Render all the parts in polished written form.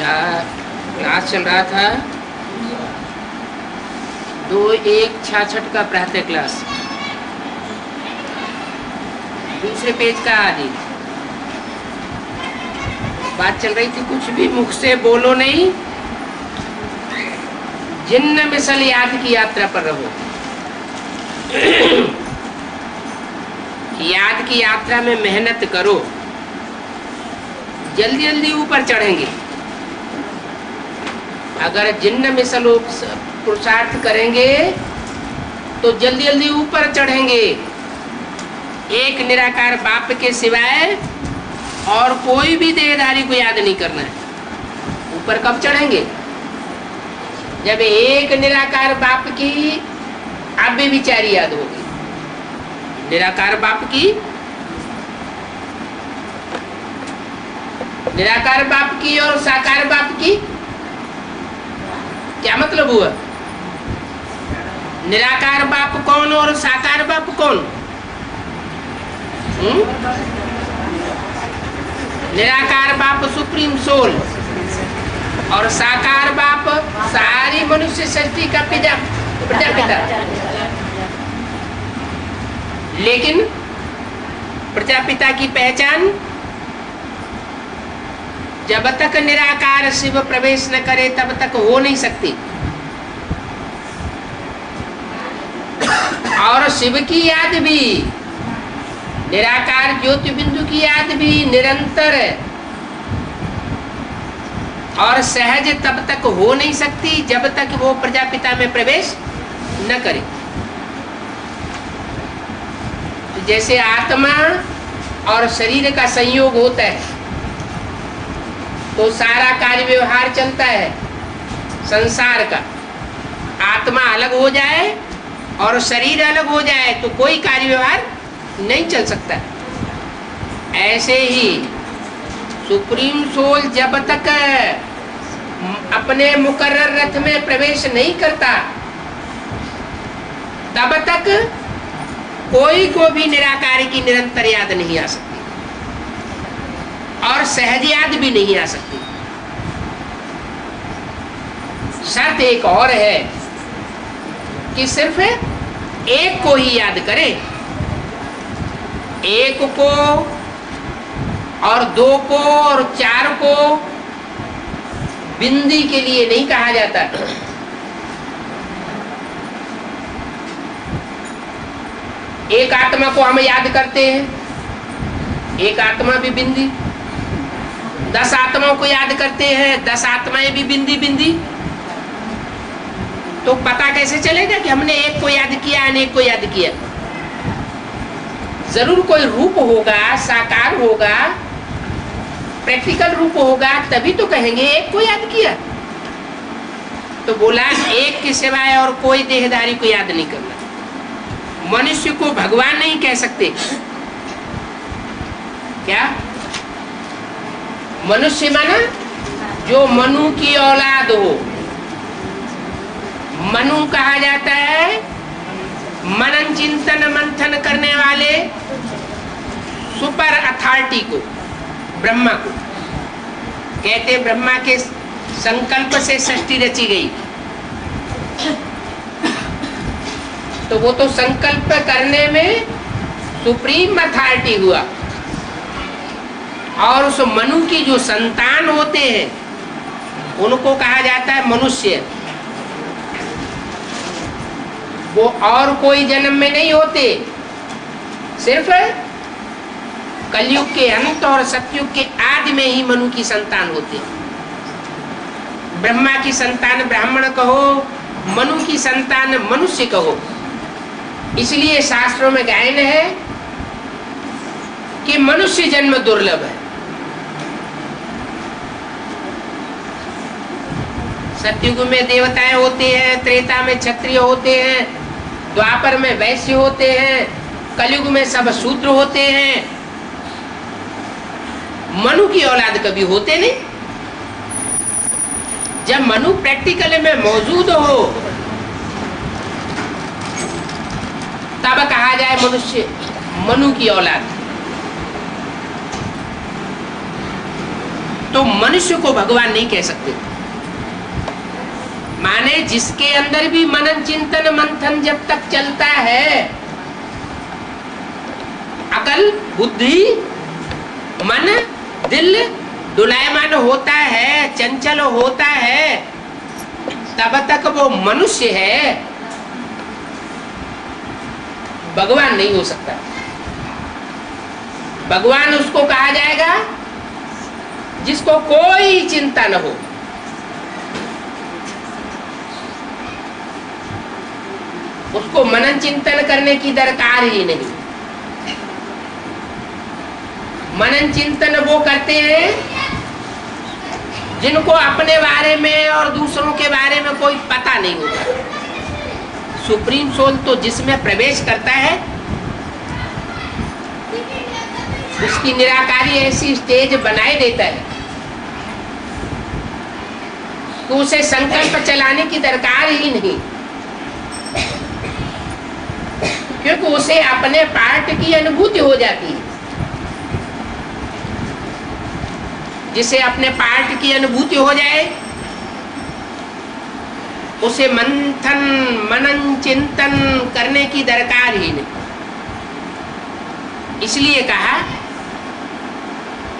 Class चल रहा था 2/1/66 का प्रातः क्लास, दूसरे पेज का आदि बात चल रही थी। कुछ भी मुख से बोलो नहीं, जिन्न मिसल याद की यात्रा पर रहो। याद की यात्रा में मेहनत करो, जल्दी जल्दी ऊपर चढ़ेंगे। अगर जिन्न मिसल पुरुषार्थ करेंगे तो जल्दी जल्दी ऊपर चढ़ेंगे। एक निराकार बाप के सिवाय और कोई भी देहधारी को याद नहीं करना है। ऊपर कब चढ़ेंगे? जब एक निराकार बाप की अव्यय विचारी याद होगी। निराकार बाप की, निराकार बाप की और साकार बाप की क्या मतलब हुआ? निराकार बाप कौन और साकार बाप कौन? निराकार बाप सुप्रीम सोल और साकार बाप सारी मनुष्य सृष्टि का प्रजापिता। लेकिन प्रजापिता की पहचान जब तक निराकार शिव प्रवेश न करे तब तक हो नहीं सकती। और शिव की याद भी, निराकार ज्योति बिंदु की याद भी निरंतर और सहज तब तक हो नहीं सकती जब तक वो प्रजापिता में प्रवेश न करे। तो जैसे आत्मा और शरीर का संयोग होता है तो सारा कार्य व्यवहार चलता है संसार का। आत्मा अलग हो जाए और शरीर अलग हो जाए तो कोई कार्य व्यवहार नहीं चल सकता। ऐसे ही सुप्रीम सोल जब तक अपने मुकर्रर रथ में प्रवेश नहीं करता तब तक कोई को भी निराकार की निरंतर याद नहीं आ सकती और सहज याद भी नहीं आ सकती। शर्त एक और है कि सिर्फ एक को ही याद करे। एक को और दो को और चार को बिंदी के लिए नहीं कहा जाता। एक आत्मा को हम याद करते हैं, एक आत्मा भी बिंदी। 10 आत्माओं को याद करते हैं, 10 आत्माएं भी बिंदी बिंदी। तो पता कैसे चलेगा कि हमने एक को याद किया, अनेक को याद किया? जरूर कोई रूप होगा, साकार होगा, प्रैक्टिकल रूप होगा, तभी तो कहेंगे एक को याद किया। तो बोला एक के सिवाय और कोई देहधारी को याद नहीं करना। मनुष्य को भगवान नहीं कह सकते। क्या? मनुष्य माना जो मनु की औलाद हो। मनु कहा जाता है मनन चिंतन मंथन करने वाले सुपर अथॉरिटी को, ब्रह्मा को कहते। ब्रह्मा के संकल्प से सृष्टि रची गई तो वो तो संकल्प करने में सुप्रीम अथॉरिटी हुआ। और उस मनु की जो संतान होते हैं उनको कहा जाता है मनुष्य। वो और कोई जन्म में नहीं होते, सिर्फ कलयुग के अंत और सतयुग के आदि में ही मनु की संतान होते हैं। ब्रह्मा की संतान ब्राह्मण कहो, मनु की संतान मनुष्य कहो। इसलिए शास्त्रों में गायन है कि मनुष्य जन्म दुर्लभ है। सतयुग में देवताएं होते हैं, त्रेता में क्षत्रिय होते हैं, द्वापर में वैश्य होते हैं, कलयुग में सब शूद्र होते हैं। मनु की औलाद कभी होते नहीं। जब मनु प्रैक्टिकल में मौजूद हो तब कहा जाए मनुष्य मनु की औलाद। तो मनुष्य को भगवान नहीं कह सकते। माने जिसके अंदर भी मनन चिंतन मंथन जब तक चलता है, अकल बुद्धि मन दिल डुलायमान होता है, चंचल होता है, तब तक वो मनुष्य है, भगवान नहीं हो सकता। भगवान उसको कहा जाएगा जिसको कोई चिंता न हो, उसको मनन चिंतन करने की दरकार ही नहीं। मनन चिंतन वो करते हैं जिनको अपने बारे में और दूसरों के बारे में कोई पता नहीं होता। सुप्रीम सोल तो जिसमें प्रवेश करता है उसकी निराकारी ऐसी स्टेज बनाए देता है कि उसे संकल्प चलाने की दरकार ही नहीं, क्योंकि उसे अपने पार्ट की अनुभूति हो जाती है। जिसे अपने पार्ट की अनुभूति हो जाए उसे मंथन मनन चिंतन करने की दरकार ही नहीं। इसलिए कहा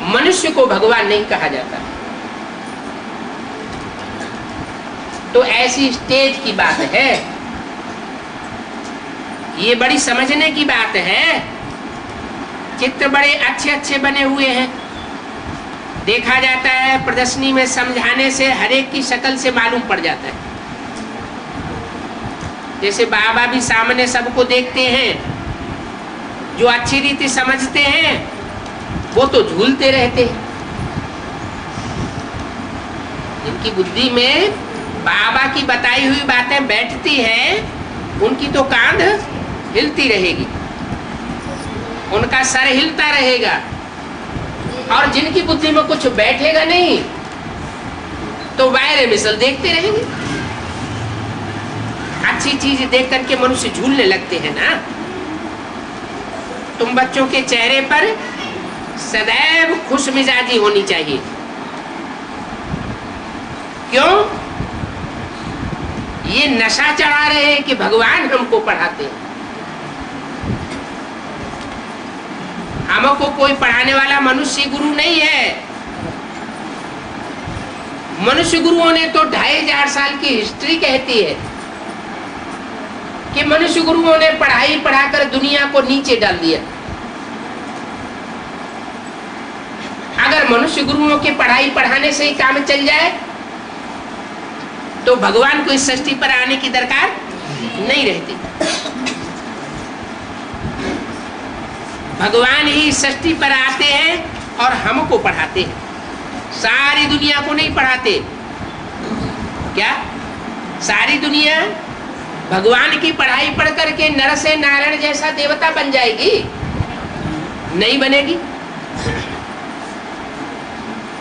मनुष्य को भगवान नहीं कहा जाता। तो ऐसी स्टेज की बात है, ये बड़ी समझने की बात है। चित्र बड़े अच्छे अच्छे बने हुए हैं, देखा जाता है प्रदर्शनी में, समझाने से हर एक की शक्ल से मालूम पड़ जाता है। जैसे बाबा भी सामने सबको देखते हैं, जो अच्छी रीति समझते हैं वो तो झूलते रहते हैं। जिनकी बुद्धि में बाबा की बताई हुई बातें बैठती हैं, उनकी तो कांध हिलती रहेगी, उनका सर हिलता रहेगा। और जिनकी बुद्धि में कुछ बैठेगा नहीं तो वायरे मिसल देखते रहेंगे। अच्छी चीज देख करके मनुष्य झूलने लगते हैं ना। तुम बच्चों के चेहरे पर सदैव खुश मिजाजी होनी चाहिए। क्यों? ये नशा चढ़ा रहे हैं कि भगवान हमको पढ़ाते हैं। हमको कोई पढ़ाने वाला मनुष्य गुरु नहीं है। मनुष्य गुरुओं ने तो 2500 साल की हिस्ट्री कहती है कि मनुष्य गुरुओं ने पढ़ाई पढ़ाकर दुनिया को नीचे डाल दिया। अगर मनुष्य गुरुओं के पढ़ाई पढ़ाने से ही काम चल जाए तो भगवान को इस सृष्टि पर आने की दरकार नहीं रहती। भगवान ही सृष्टि पर आते हैं और हमको पढ़ाते हैं, सारी दुनिया को नहीं पढ़ाते। क्या सारी दुनिया भगवान की पढ़ाई पढ़ करके नर से नारायण जैसा देवता बन जाएगी? नहीं बनेगी।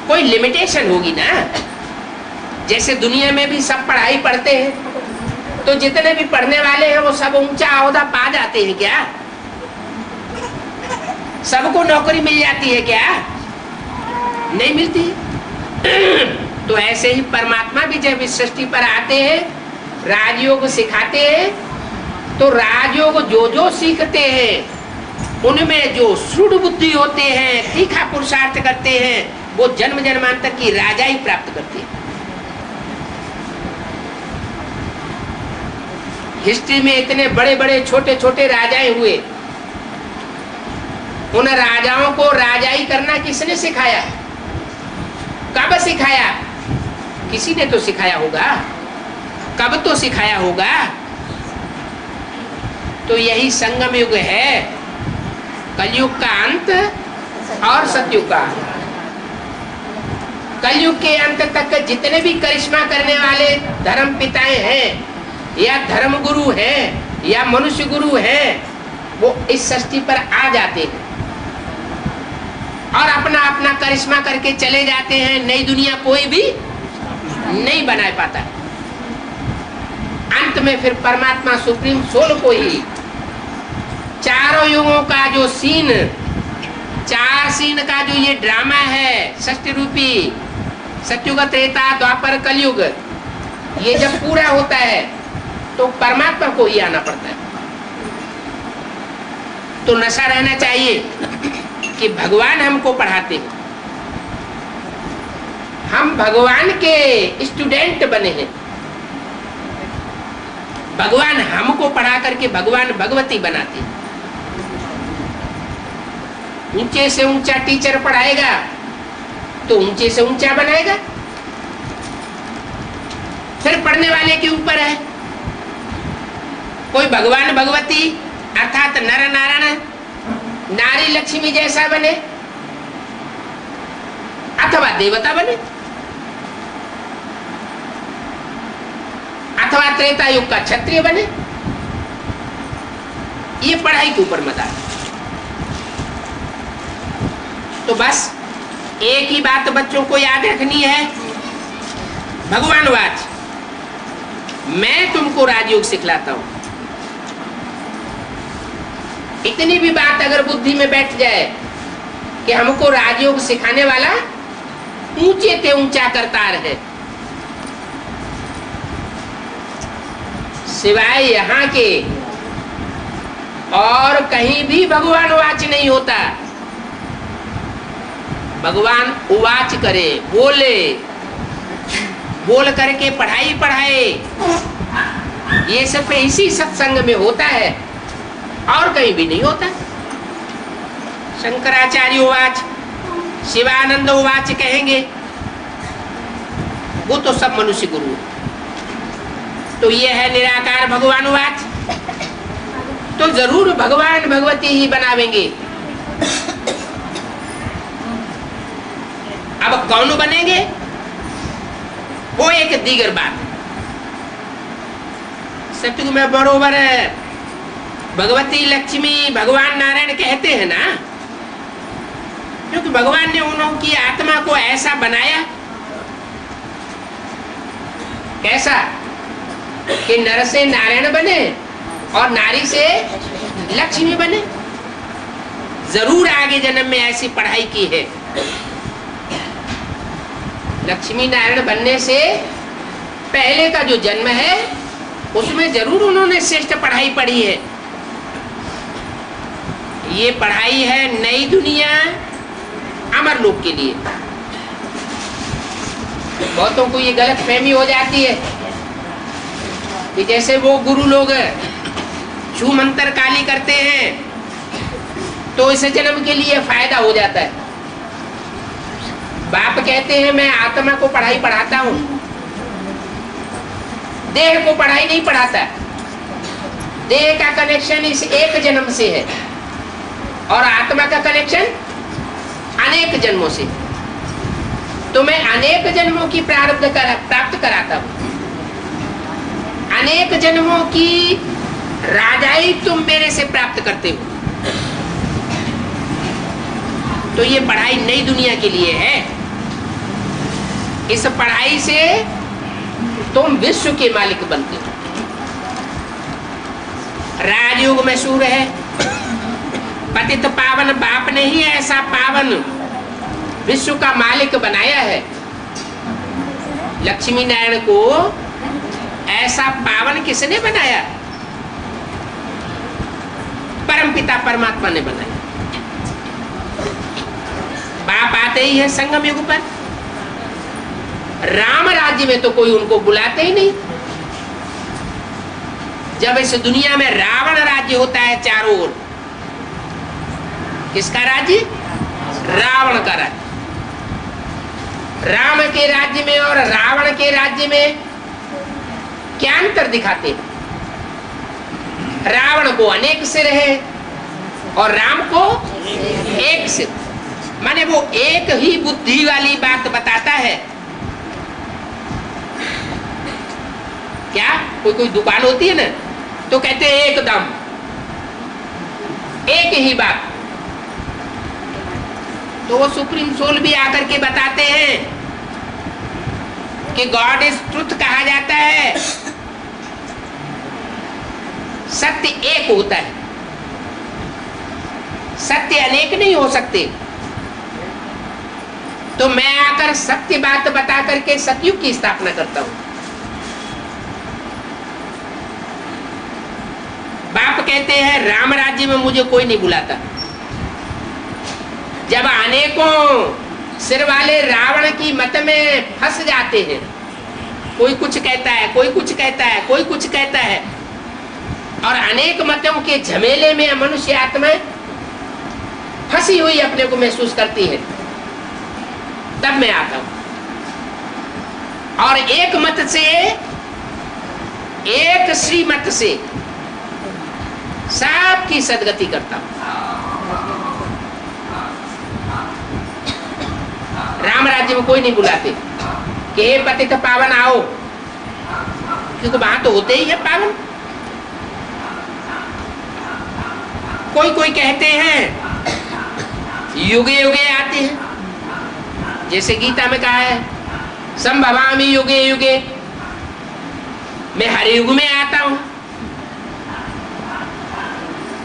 कोई लिमिटेशन होगी ना। जैसे दुनिया में भी सब पढ़ाई पढ़ते हैं तो जितने भी पढ़ने वाले हैं वो सब ऊंचा ओहदा पा जाते हैं क्या? सबको नौकरी मिल जाती है क्या? नहीं मिलती। तो ऐसे ही परमात्मा भी जब इस सृष्टि पर आते हैं, राजयोग सिखाते हैं, तो राजयोग जो जो सीखते हैं उनमें जो सूढ़ बुद्धि होते हैं, तीखा पुरुषार्थ करते हैं, वो जन्म जन्मांतर की राजाई प्राप्त करते हैं। हिस्ट्री में इतने बड़े बड़े छोटे छोटे राजाएं हुए, उन राजाओं को राजाई करना किसने सिखाया? कब सिखाया? किसी ने तो सिखाया होगा। कब तो सिखाया होगा। तो यही संगम युग है, कलयुग का अंत और सतयुग का। कलयुग के अंत तक जितने भी करिश्मा करने वाले धर्म पिताएं हैं या धर्म गुरु हैं या मनुष्य गुरु हैं, वो इस सृष्टि पर आ जाते हैं और अपना अपना करिश्मा करके चले जाते हैं। नई दुनिया कोई भी नहीं बना पाता। अंत में फिर परमात्मा सुप्रीम सोल को ही चारों युगों का जो सीन, 4 सीन का जो ये ड्रामा है, षष्टि रूपी सतयुग, त्रेता, द्वापर, कलयुग, ये जब पूरा होता है तो परमात्मा को ही आना पड़ता है। तो नशा रहना चाहिए कि भगवान हमको पढ़ाते हैं, हम भगवान के स्टूडेंट बने हैं, भगवान हमको पढ़ा करके भगवान भगवती बनाते हैं। ऊंचे से ऊंचा टीचर पढ़ाएगा तो ऊंचे से ऊंचा बनाएगा, फिर पढ़ने वाले के ऊपर है। कोई भगवान भगवती अर्थात नर नारायण नारी लक्ष्मी जैसा बने अथवा देवता बने, अथवा त्रेता युग का क्षत्रिय बने, ये पढ़ाई के ऊपर मदार। तो बस एक ही बात बच्चों को याद रखनी है, भगवान वाच मैं तुमको राजयोग सिखलाता हूं। इतनी भी बात अगर बुद्धि में बैठ जाए कि हमको राजयोग सिखाने वाला ऊंचे ते ऊंचा करता रहे, सिवाय यहाँ के और कहीं भी भगवान वाच नहीं होता। भगवान उवाच करे, बोले, बोल करके पढ़ाई पढ़ाए, ये सब इसी सत्संग में होता है और कहीं भी नहीं होता। शंकराचार्य उवाच, शिवानंद उवाच कहेंगे, वो तो सब मनुष्य गुरु है। तो ये है निराकार भगवान उवाच, तो जरूर भगवान भगवती ही बनावेंगे। अब कौन बनेंगे वो एक दीगर बात। सतयुग में बरोबर भगवती लक्ष्मी भगवान नारायण कहते हैं ना, क्योंकि भगवान ने उनकी आत्मा को ऐसा बनाया, कैसा कि नर से नारायण बने और नारी से लक्ष्मी बने। जरूर आगे जन्म में ऐसी पढ़ाई की है। लक्ष्मी नारायण बनने से पहले का जो जन्म है उसमें जरूर उन्होंने श्रेष्ठ पढ़ाई पढ़ी है। ये पढ़ाई है नई दुनिया अमर लोक के लिए। बहुतों को ये गलत फहमी हो जाती है कि जैसे वो गुरु लोग छू मंत्र काली करते हैं तो इस जन्म के लिए फायदा हो जाता है। बाप कहते हैं मैं आत्मा को पढ़ाई पढ़ाता हूं, देह को पढ़ाई नहीं पढ़ाता। देह का कनेक्शन इस एक जन्म से है और आत्मा का कनेक्शन अनेक जन्मों से। तो मैं अनेक जन्मों की प्रारब्ध प्राप्त कराता हूं, अनेक जन्मों की राजाई तुम मेरे से प्राप्त करते हो। तो ये पढ़ाई नई दुनिया के लिए है। इस पढ़ाई से तुम विश्व के मालिक बनते हो। राजयोग में सूर है, पतित पावन बाप ने ही ऐसा पावन विश्व का मालिक बनाया है। लक्ष्मी नारायण को ऐसा पावन किसने बनाया? परमपिता परमात्मा ने बनाया। बाप आते ही है संगम युग पर। राम राज्य में तो कोई उनको बुलाते ही नहीं। जब इस दुनिया में रावण राज्य होता है चारों ओर, किसका राज्य? रावण का राज्य। राम के राज्य में और रावण के राज्य में क्या अंतर दिखाते हैं? रावण को अनेक सिर है और राम को एक सिर, माने वो एक ही बुद्धि वाली बात बताता है। क्या कोई दुकान होती है ना तो कहते हैं एकदम एक ही बात। तो वो सुप्रीम सोल भी आकर के बताते हैं कि गॉड इज ट्रुथ कहा जाता है। सत्य एक होता है, सत्य अनेक नहीं हो सकते। तो मैं आकर सत्य बात बता करके सतयुग की स्थापना करता हूं। बाप कहते हैं राम राज्य में मुझे कोई नहीं बुलाता। जब अनेकों सिर वाले रावण की मत में फंस जाते हैं, कोई कुछ कहता है, कोई कुछ कहता है, कोई कुछ कहता है, और अनेक मतों के झमेले में मनुष्य आत्माएं फंसी हुई अपने को महसूस करती है, तब मैं आता हूं और एक मत से, एक श्रीमत से सबकी सदगति करता हूं। राम राज्य में कोई नहीं बुलाते कि हे पतित पावन आओ, क्योंकि वहां तो होते ही है पावन। कोई कोई कहते हैं युगे युगे आते हैं, जैसे गीता में कहा है संभवामि युगे युगे, मैं हर युग में आता हूं।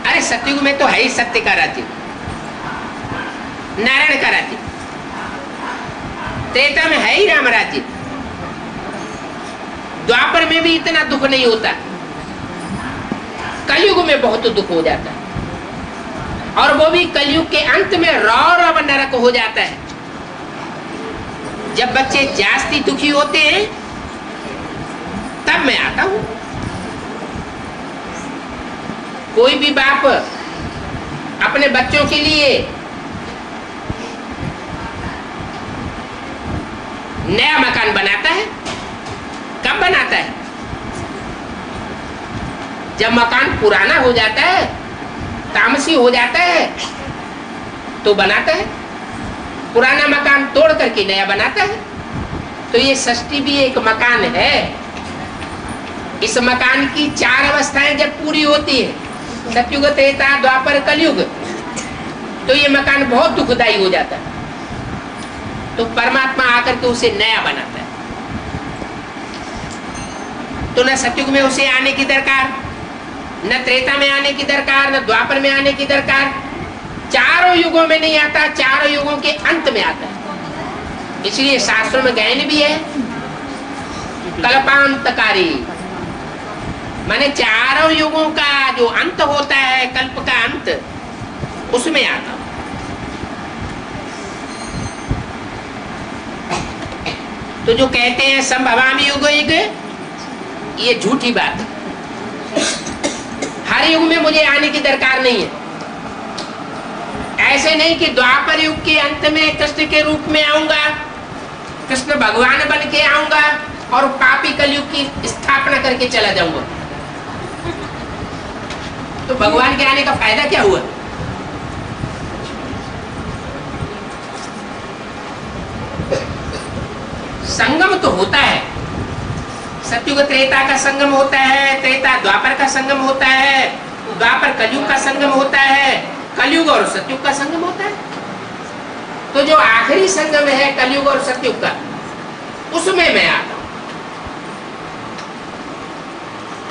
अरे सतयुग में तो है ही सत्य का राज्य, नारायण का राज्य। त्रेता में है ही राम राज्य। द्वापर में भी इतना दुख नहीं होता, कलयुग में बहुत दुख हो जाता है, और वो भी कलयुग के अंत में रौरव नरक हो जाता है। जब बच्चे जास्ती दुखी होते हैं तब मैं आता हूं। कोई भी बाप अपने बच्चों के लिए नया मकान बनाता है, कब बनाता है? जब मकान पुराना हो जाता है, तामसी हो जाता है, तो बनाता है। पुराना मकान तोड़ करके नया बनाता है। तो ये सृष्टि भी एक मकान है। इस मकान की 4 अवस्थाएं जब पूरी होती है, सतयुग, त्रेता, द्वापर, कलयुग, तो ये मकान बहुत दुखदायी हो जाता है। तो परमात्मा आकर के उसे नया बनाता है। तो न सतयुग में उसे आने की दरकार, न त्रेता में आने की दरकार, न द्वापर में आने की दरकार। चारों युगों में नहीं आता, चारों युगों के अंत में आता है। इसलिए शास्त्रों में गायन भी है कल्पांतकारी, माने चारों युगों का जो अंत होता है, कल्प का अंत, उसमें आता हूं। तो जो कहते हैं संभवामि युग युग, ये झूठी बात है। हर युग में मुझे आने की दरकार नहीं है। ऐसे नहीं कि द्वापर युग के अंत में कृष्ण के रूप में आऊंगा, कृष्ण भगवान बन के आऊंगा और पापी कलयुग की स्थापना करके चला जाऊंगा। तो भगवान के आने का फायदा क्या हुआ? संगम तो होता है, सतयुग त्रेता का संगम होता है, त्रेता द्वापर का संगम होता है, द्वापर कलयुग का संगम होता है, कलयुग और सतयुग का संगम होता है। तो जो आखिरी संगम है कलयुग और सतयुग का, उसमें मैं आता हूं।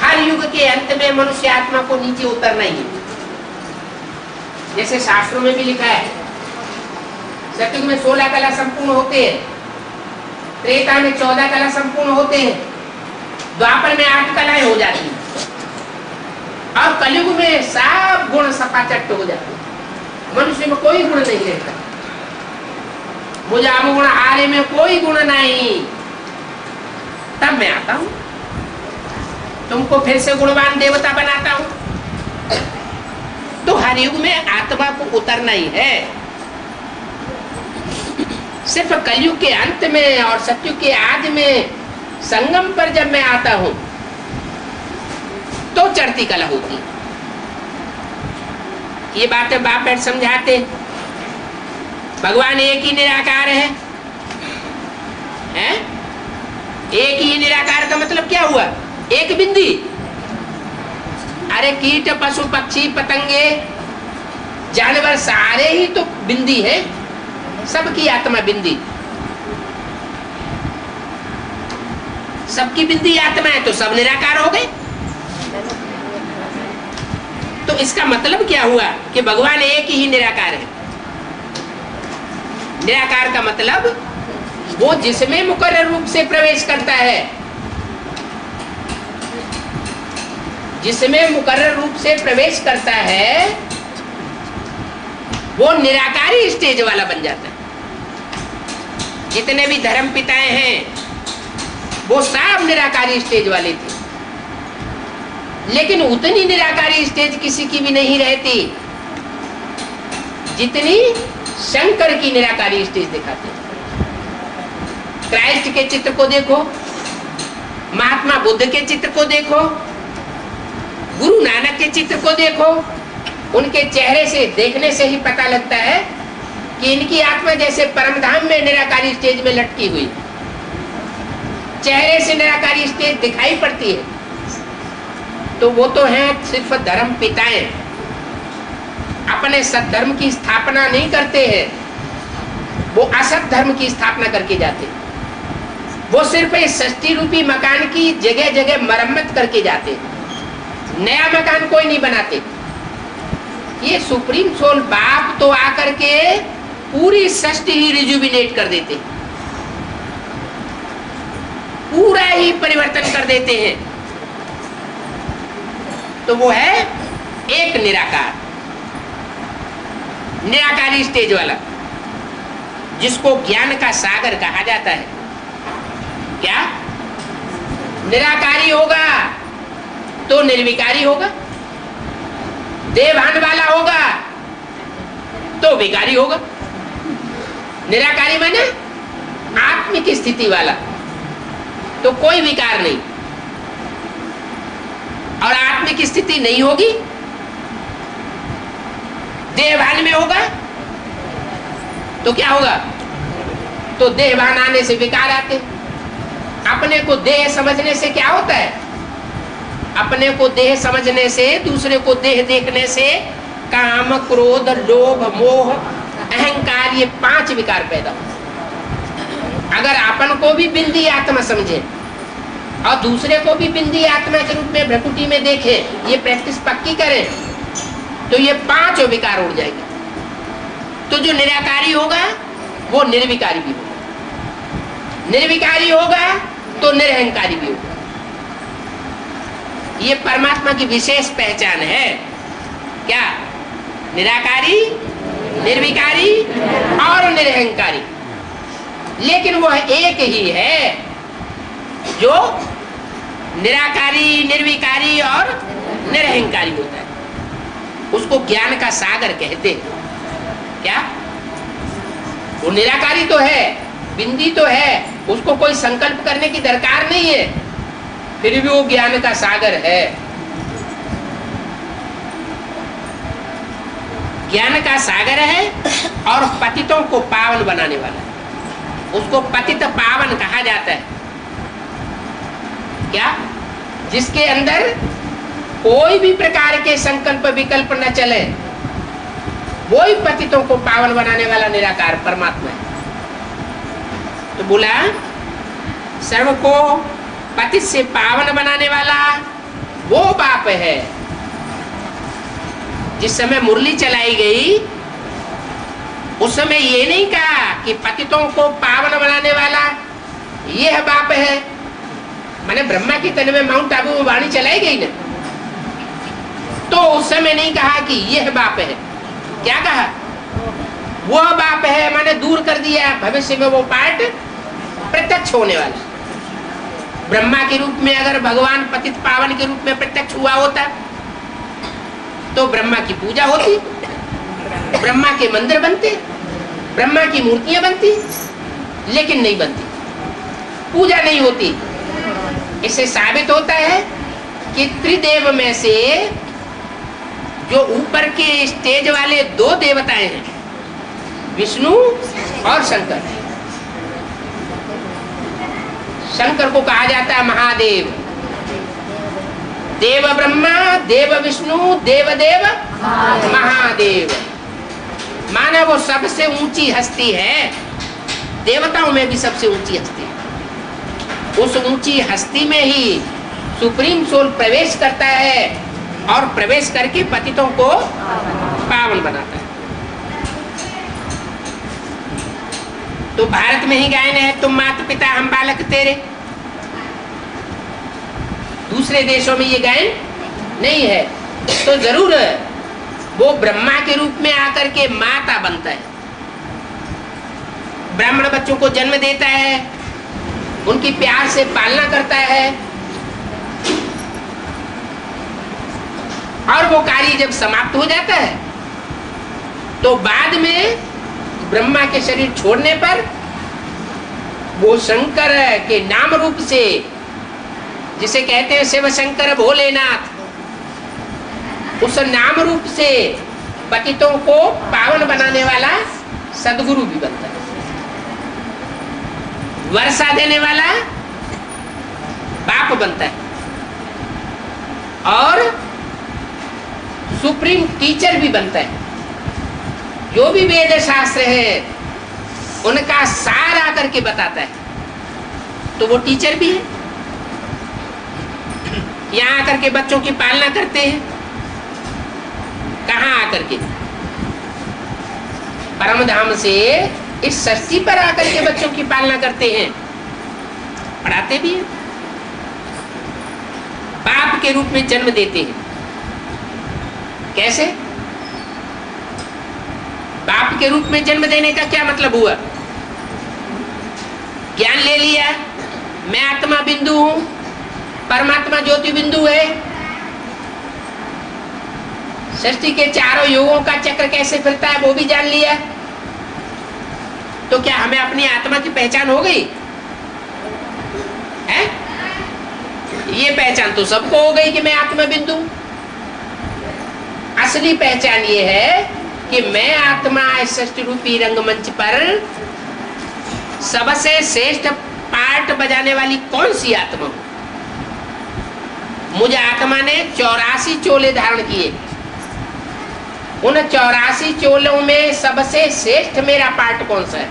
हर युग के अंत में मनुष्य आत्मा को नीचे उतरना ही है। जैसे शास्त्रों में भी लिखा है, सतयुग में 16 कला संपूर्ण होते हैं, त्रेता में 14 कला संपूर्ण होते हैं, द्वापर में 8 कलाएं हो जाती हैं, और कलयुग में सब गुण सपाचट हो जाते हैं। मनुष्य में कोई गुण नहीं रहता। मुझे गुण हारे में कोई गुण नहीं। तब मैं आता हूं, तुमको फिर से गुणवान देवता बनाता हूं। तो हर युग में आत्मा को उतरना ही है। सिर्फ कलयुग के अंत में और सतयुग के आदि में संगम पर जब मैं आता हूं तो चढ़ती कला होती है। ये बातें बाप बैठ समझाते। भगवान एक ही निराकार है? एक ही निराकार का मतलब क्या हुआ? एक बिंदी। अरे कीट, पशु, पक्षी, पतंगे, जानवर सारे ही तो बिंदी है, सबकी आत्मा बिंदी। सबकी बिंदी आत्मा है तो सब निराकार हो गए। तो इसका मतलब क्या हुआ कि भगवान एक ही निराकार है। निराकार का मतलब वो जिसमें मुकर्रर रूप से प्रवेश करता है, जिसमें मुकर्रर रूप से प्रवेश करता है वो निराकारी स्टेज वाला बन जाता है। जितने भी धर्म पिताएं हैं वो सब निराकारी स्टेज वाले थे, लेकिन उतनी निराकारी स्टेज किसी की भी नहीं रहती जितनी शंकर की निराकारी स्टेज दिखाते। क्राइस्ट के चित्र को देखो, महात्मा बुद्ध के चित्र को देखो, गुरु नानक के चित्र को देखो, उनके चेहरे से देखने से ही पता लगता है कि इनकी आत्मा जैसे परमधाम में निराकारी स्टेज में लटकी हुई, चेहरे से निराकारी स्टेज दिखाई पड़ती है। तो वो तो हैं सिर्फ धर्म पिताएं, अपने सद्धर्म की स्थापना नहीं करते हैं, वो असत धर्म की स्थापना करके जाते हैं। वो सिर्फ इस षष्ठी रूपी मकान की जगह जगह मरम्मत करके जाते हैं, नया मकान कोई नहीं बनाते। ये सुप्रीम सोल बाप तो आकर के पूरी सृष्टि ही रिजुविनेट कर देते, पूरा ही परिवर्तन कर देते हैं। तो वो है एक निराकार, निराकारी स्टेज वाला, जिसको ज्ञान का सागर कहा जाता है। क्या निराकारी होगा तो निर्विकारी होगा, देवभान वाला होगा तो विकारी होगा। निराकारी माने आत्मिक स्थिति वाला, तो कोई विकार नहीं, और आत्मिक स्थिति नहीं होगी, देहभान में होगा तो क्या होगा? तो देहभान आने से विकार आते। अपने को देह समझने से क्या होता है? अपने को देह समझने से, दूसरे को देह देखने से काम, क्रोध, लोभ, मोह, अहंकार, ये 5 विकार पैदा होते। अगर अपन को भी बिंदी आत्मा समझे और दूसरे को भी बिंदी आत्मा के रूप में भ्रकुटी में देखे, ये प्रैक्टिस पक्की करें, तो ये 5 विकार उड़ जाएंगे। तो जो निराकारी होगा वो निर्विकारी भी होगा, निर्विकारी होगा तो निरहंकारी भी होगा। ये परमात्मा की विशेष पहचान है। क्या? निराकारी, निर्विकारी और निरहंकारी। लेकिन वह एक ही है जो निराकारी, निर्विकारी और निरहंकारी होता है। उसको ज्ञान का सागर कहते हैं। क्या? वो निराकारी तो है, बिंदी तो है, उसको कोई संकल्प करने की दरकार नहीं है, फिर भी वो ज्ञान का सागर है। ज्ञान का सागर है और पतितों को पावन बनाने वाला है। उसको पतित पावन कहा जाता है। क्या? जिसके अंदर कोई भी प्रकार के संकल्प विकल्प न चले, वो ही पतितों को पावन बनाने वाला निराकार परमात्मा है। तो बोला सर्व को पतित से पावन बनाने वाला वो बाप है। जिस समय मुरली चलाई गई उस समय ये नहीं कहा कि पतितों को पावन बनाने वाला यह बाप है। माने ब्रह्मा की तन में माउंट आबू में वाणी चलाई गई ना, तो उस समय नहीं कहा कि यह बाप है। क्या कहा? वह बाप है, माने दूर कर दिया। भविष्य में वो पार्ट प्रत्यक्ष होने वाला। ब्रह्मा के रूप में अगर भगवान पतित पावन के रूप में प्रत्यक्ष हुआ होता तो ब्रह्मा की पूजा होती, ब्रह्मा के मंदिर बनते, ब्रह्मा की मूर्तियां बनती, लेकिन नहीं बनती, पूजा नहीं होती। इससे साबित होता है कि त्रिदेव में से जो ऊपर के स्टेज वाले 2 देवताएं हैं, विष्णु और शंकर। शंकर को कहा जाता है महादेव। देव ब्रह्मा, देव विष्णु, देव देव महादेव। माना वो सबसे ऊंची हस्ती है, देवताओं में भी सबसे ऊंची हस्ती है। उस ऊंची हस्ती में ही सुप्रीम सोल प्रवेश करता है और प्रवेश करके पतितों को पावन बनाता है। तो भारत में ही गायन है, तुम माता पिता हम बालक तेरे। दूसरे देशों में ये गायन नहीं है। तो जरूर वो ब्रह्मा के रूप में आकर के माता बनता है, ब्राह्मण बच्चों को जन्म देता है, उनकी प्यार से पालना करता है, और वो कार्य जब समाप्त हो जाता है तो बाद में ब्रह्मा के शरीर छोड़ने पर वो शंकर के नाम रूप से, जिसे कहते हैं शिव शंकर भोलेनाथ, उस नाम रूप से पतितों को पावन बनाने वाला सदगुरु भी बनता है, वर्षा देने वाला बाप बनता है, और सुप्रीम टीचर भी बनता है। जो भी वेद शास्त्र है उनका सार आकर के बताता है, तो वो टीचर भी है। यहाँ आकर के बच्चों की पालना करते हैं, कहाँ आकर के? परम धाम से इस सृष्टि पर आकर के बच्चों की पालना करते हैं, पढ़ाते भी हैं, बाप के रूप में जन्म देते हैं। कैसे? बाप के रूप में जन्म देने का क्या मतलब हुआ? ज्ञान ले लिया, मैं आत्मा बिंदु हूं, परमात्मा ज्योति बिंदु है, सृष्टि के चारों युगों का चक्र कैसे फिरता है वो भी जान लिया। तो क्या हमें अपनी आत्मा की पहचान हो गई है? ये पहचान तो सबको हो गई कि मैं आत्मा बिंदु। असली पहचान ये है कि मैं आत्मा इस सृष्टि रूपी रंगमंच पर सबसे श्रेष्ठ पार्ट बजाने वाली कौन सी आत्मा हूं? मुझे आत्मा ने 84 चोले धारण किए, उन 84 चोलों में सबसे श्रेष्ठ मेरा पार्ट कौन सा है,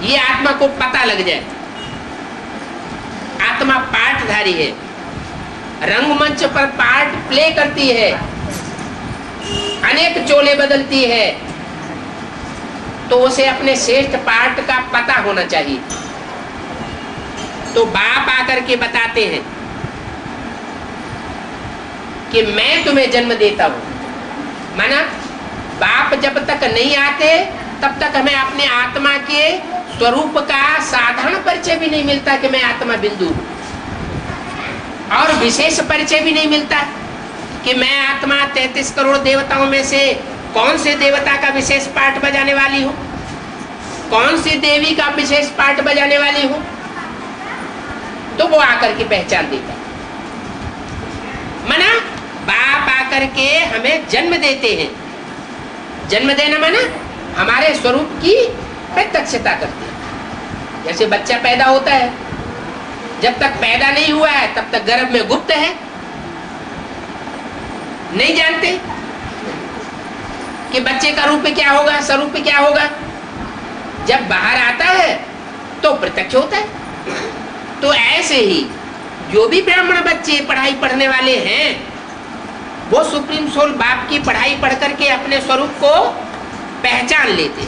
ये आत्मा को पता लग जाए। आत्मा पार्टधारी है, रंगमंच पर पार्ट प्ले करती है, अनेक चोले बदलती है, तो उसे अपने श्रेष्ठ पार्ट का पता होना चाहिए। तो बाप आकर के बताते हैं कि मैं तुम्हें जन्म देता हूं। माना बाप जब तक नहीं आते तब तक हमें अपने आत्मा के स्वरूप का साधारण परिचय भी नहीं मिलता कि मैं आत्मा बिंदु, और विशेष परिचय भी नहीं मिलता कि मैं आत्मा 33 करोड़ देवताओं में से कौन से देवता का विशेष पार्ट बजाने वाली हूं, कौन सी देवी का विशेष पार्ट बजाने वाली हूं। तो वो आकर के पहचान देता। माना बाप आकर के हमें जन्म देते हैं। जन्म देना माना हमारे स्वरूप की प्रत्यक्षता करते हैं। जैसे बच्चा पैदा होता है, जब तक पैदा नहीं हुआ है तब तक गर्भ में गुप्त है, नहीं जानते कि बच्चे का रूप क्या होगा, स्वरूप क्या होगा। जब बाहर आता है तो प्रत्यक्ष होता है। तो ऐसे ही जो भी ब्राह्मण बच्चे पढ़ाई पढ़ने वाले हैं वो सुप्रीम सोल बाप की पढ़ाई पढ़ करके अपने स्वरूप को पहचान लेते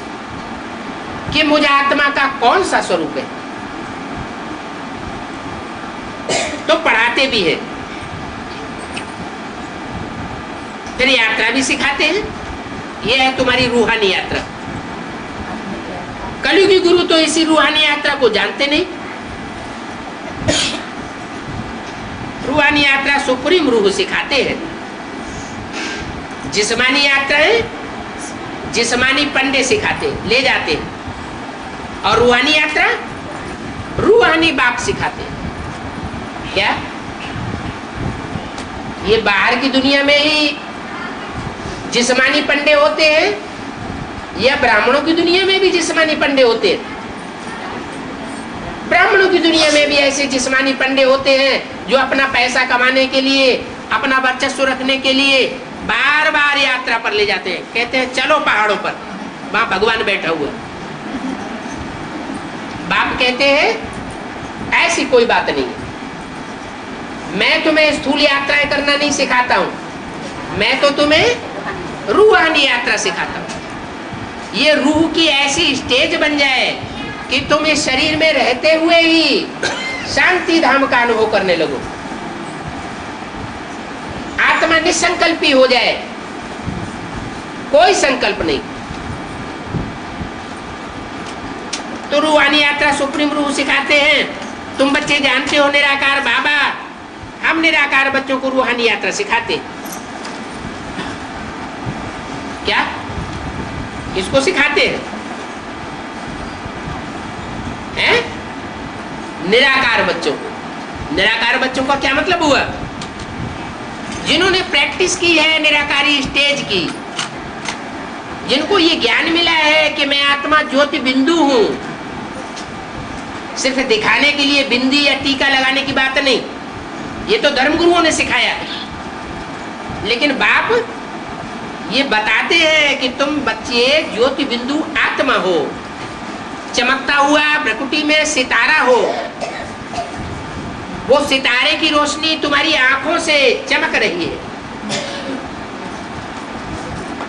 कि मुझे आत्मा का कौन सा स्वरूप है। तो पढ़ाते भी है, फिर यात्रा भी सिखाते हैं। यह है तुम्हारी रूहानी यात्रा। कलयुगी गुरु तो इसी रूहानी यात्रा को जानते नहीं। रूहानी यात्रा सुप्रीम रूह सिखाते हैं। जिस्मानी यात्राएं जिस्मानी पंडे सिखाते ले जाते हैं, और रूहानी यात्रा रूहानी बाप सिखाते हैं। क्या ये बाहर की दुनिया में ही जिस्मानी पंडे होते हैं, या ब्राह्मणों की दुनिया में भी जिस्मानी पंडे होते हैं? ब्राह्मणों की दुनिया में भी ऐसे जिस्मानी पंडे होते हैं जो अपना पैसा कमाने के लिए, अपना वर्चस्व रखने के लिए बार बार यात्रा पर ले जाते हैं। कहते हैं चलो पहाड़ों पर, वहां भगवान बैठा हुआ। बाप कहते हैं ऐसी कोई बात नहीं है, मैं तुम्हें स्थूल यात्राएं करना नहीं सिखाता हूं, मैं तो तुम्हें रूहानी यात्रा सिखाता हूं। ये रूह की ऐसी स्टेज बन जाए कि तुम इस शरीर में रहते हुए ही शांति धाम का अनुभव करने लगो। आत्मा निसंकल्पी हो जाए, कोई संकल्प नहीं। तो रूहानी यात्रा सुप्रीम रूह सिखाते हैं। तुम बच्चे जानते हो निराकार बाबा, हम निराकार बच्चों को रूहानी यात्रा सिखाते हैं। क्या किसको सिखाते हैं? हैं? निराकार बच्चों को। निराकार बच्चों का क्या मतलब हुआ? जिन्होंने प्रैक्टिस की है निराकारी स्टेज की, जिनको ये ज्ञान मिला है कि मैं आत्मा ज्योति बिंदु हूं। सिर्फ दिखाने के लिए बिंदी या टीका लगाने की बात नहीं, ये तो धर्मगुरुओं ने सिखाया। लेकिन बाप ये बताते हैं कि तुम बच्चे ज्योति बिंदु आत्मा हो, चमकता हुआ प्रकृति में सितारा हो। वो सितारे की रोशनी तुम्हारी आंखों से चमक रही है।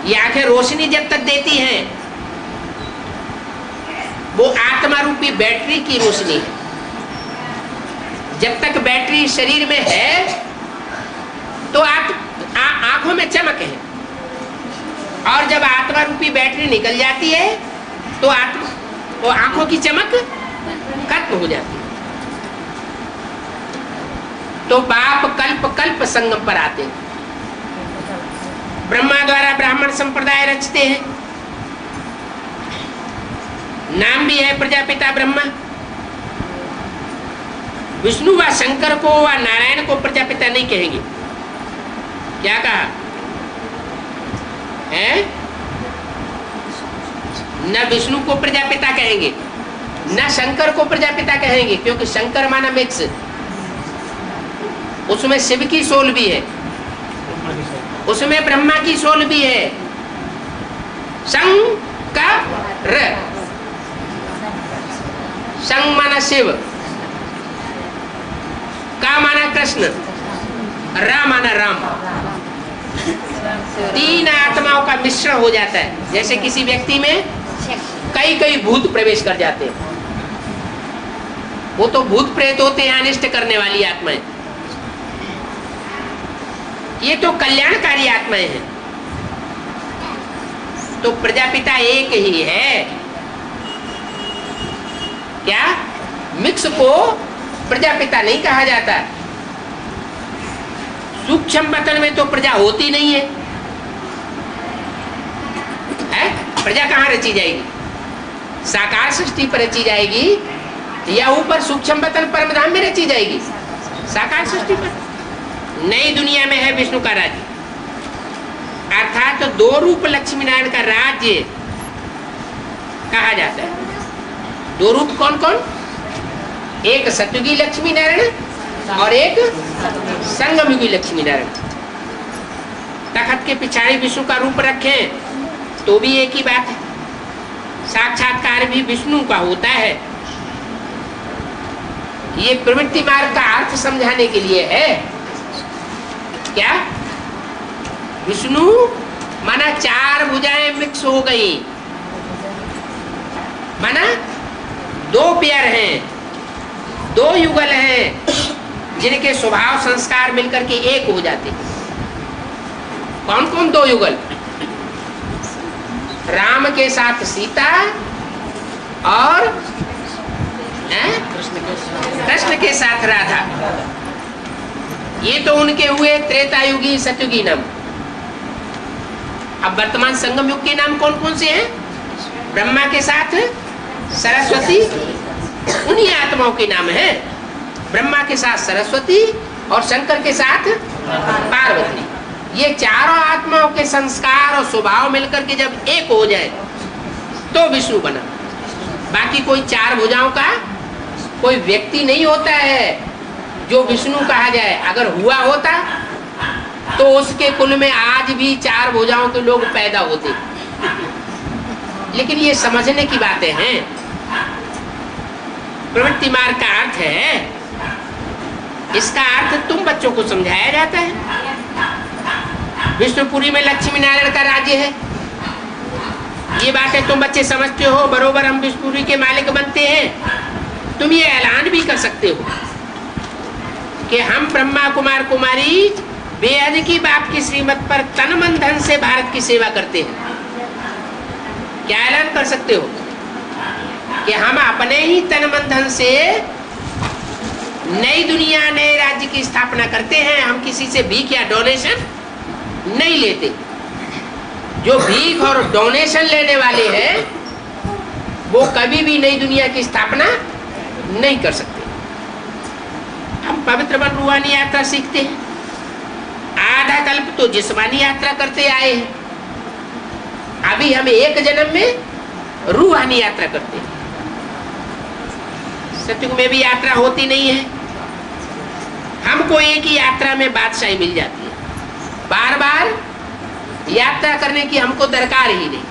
ये आंखें रोशनी जब तक देती हैं, वो आत्मा रूपी बैटरी की रोशनी है। जब तक बैटरी शरीर में है तो आंखों में चमक है, और जब आत्मा रूपी बैटरी निकल जाती है तो आंखों की चमक खत्म हो जाती है। तो बाप कल्प कल्प संगम पर आते हैं। ब्रह्मा द्वारा ब्राह्मण संप्रदाय रचते हैं। नाम भी है प्रजापिता ब्रह्मा। विष्णु व शंकर को व नारायण को प्रजापिता नहीं कहेंगे। क्या कहा है? न विष्णु को प्रजापिता कहेंगे, न शंकर को प्रजापिता कहेंगे, क्योंकि शंकर माना मिक्स, उसमें शिव की सोल भी है, उसमें ब्रह्मा की सोल भी है। शंकर, शंग माना शिव, का माना कृष्ण, रा माना राम। तीन आत्माओं का मिश्रण हो जाता है। जैसे किसी व्यक्ति में कई कई भूत प्रवेश कर जाते हैं, वो तो भूत प्रेत होते हैं, अनिष्ट करने वाली आत्माएं। ये तो कल्याणकारी आत्माएं हैं। तो प्रजापिता एक ही है। क्या मिक्स को प्रजापिता नहीं कहा जाता। सूक्ष्म बतन में तो प्रजा होती नहीं है, है? प्रजा कहाँ रची जाएगी? साकार सृष्टि पर रची जाएगी या ऊपर सूक्ष्म बतन परमधाम में रची जाएगी? साकार सृष्टि पर। नई दुनिया में है विष्णु का राज्य, अर्थात तो दो रूप लक्ष्मी नारायण का राज्य कहा जाता है। दो रूप कौन कौन? एक सतयुगी लक्ष्मी नारायण और एक संगमयुगी लक्ष्मी नारायण। तखत के पिछाड़ी विष्णु का रूप रखें तो भी एक ही बात है, साक्षात्कार भी विष्णु का होता है। ये प्रवृत्ति मार्ग का अर्थ समझाने के लिए है। क्या विष्णु माना चार भुजाएं मिक्स हो गई, माना दो पेयर हैं, दो युगल हैं, जिनके स्वभाव संस्कार मिलकर के एक हो जाते। कौन कौन दो युगल? राम के साथ सीता और कृष्ण के साथ राधा। ये तो उनके हुए त्रेता युगी सतयुगी नाम। अब वर्तमान संगम युग के नाम कौन कौन से हैं? ब्रह्मा के साथ सरस्वती, उन्हीं आत्माओं के नाम है। ब्रह्मा के साथ सरस्वती और शंकर के साथ पार्वती। ये चारों आत्माओं के संस्कार और स्वभाव मिलकर के जब एक हो जाए तो विष्णु बना। बाकी कोई चार भुजाओं का कोई व्यक्ति नहीं होता है जो विष्णु कहा जाए। अगर हुआ होता तो उसके कुल में आज भी चार भुजाओं के लोग पैदा होते। लेकिन ये समझने की बातें हैं। प्रवृत्ति मार्ग का अर्थ है, इसका अर्थ तुम बच्चों को समझाया जाता है। विष्णुपुरी में लक्ष्मी नारायण का राज्य है, ये बातें तुम बच्चे समझते हो, बरोबर हम विष्णुपुरी के मालिक बनते हैं। तुम ये ऐलान भी कर सकते हो कि हम ब्रह्मा कुमार कुमारी बेअद की बाप की श्रीमत पर तन मन धन से भारत की सेवा करते हैं। क्या ऐलान कर सकते हो कि हम अपने ही तन मन धन से नई दुनिया, नए राज्य की स्थापना करते हैं। हम किसी से भीख या डोनेशन नहीं लेते। जो भीख और डोनेशन लेने वाले हैं वो कभी भी नई दुनिया की स्थापना नहीं कर सकते। हम पवित्र वन रूहानी यात्रा सीखते हैं। आधा कल्प तो जिस्मानी यात्रा करते आए हैं, अभी हम एक जन्म में रूहानी यात्रा करते हैं। सतयुग में भी यात्रा होती नहीं है, हमको एक ही यात्रा में बादशाही मिल जाती है। बार बार यात्रा करने की हमको दरकार ही नहीं।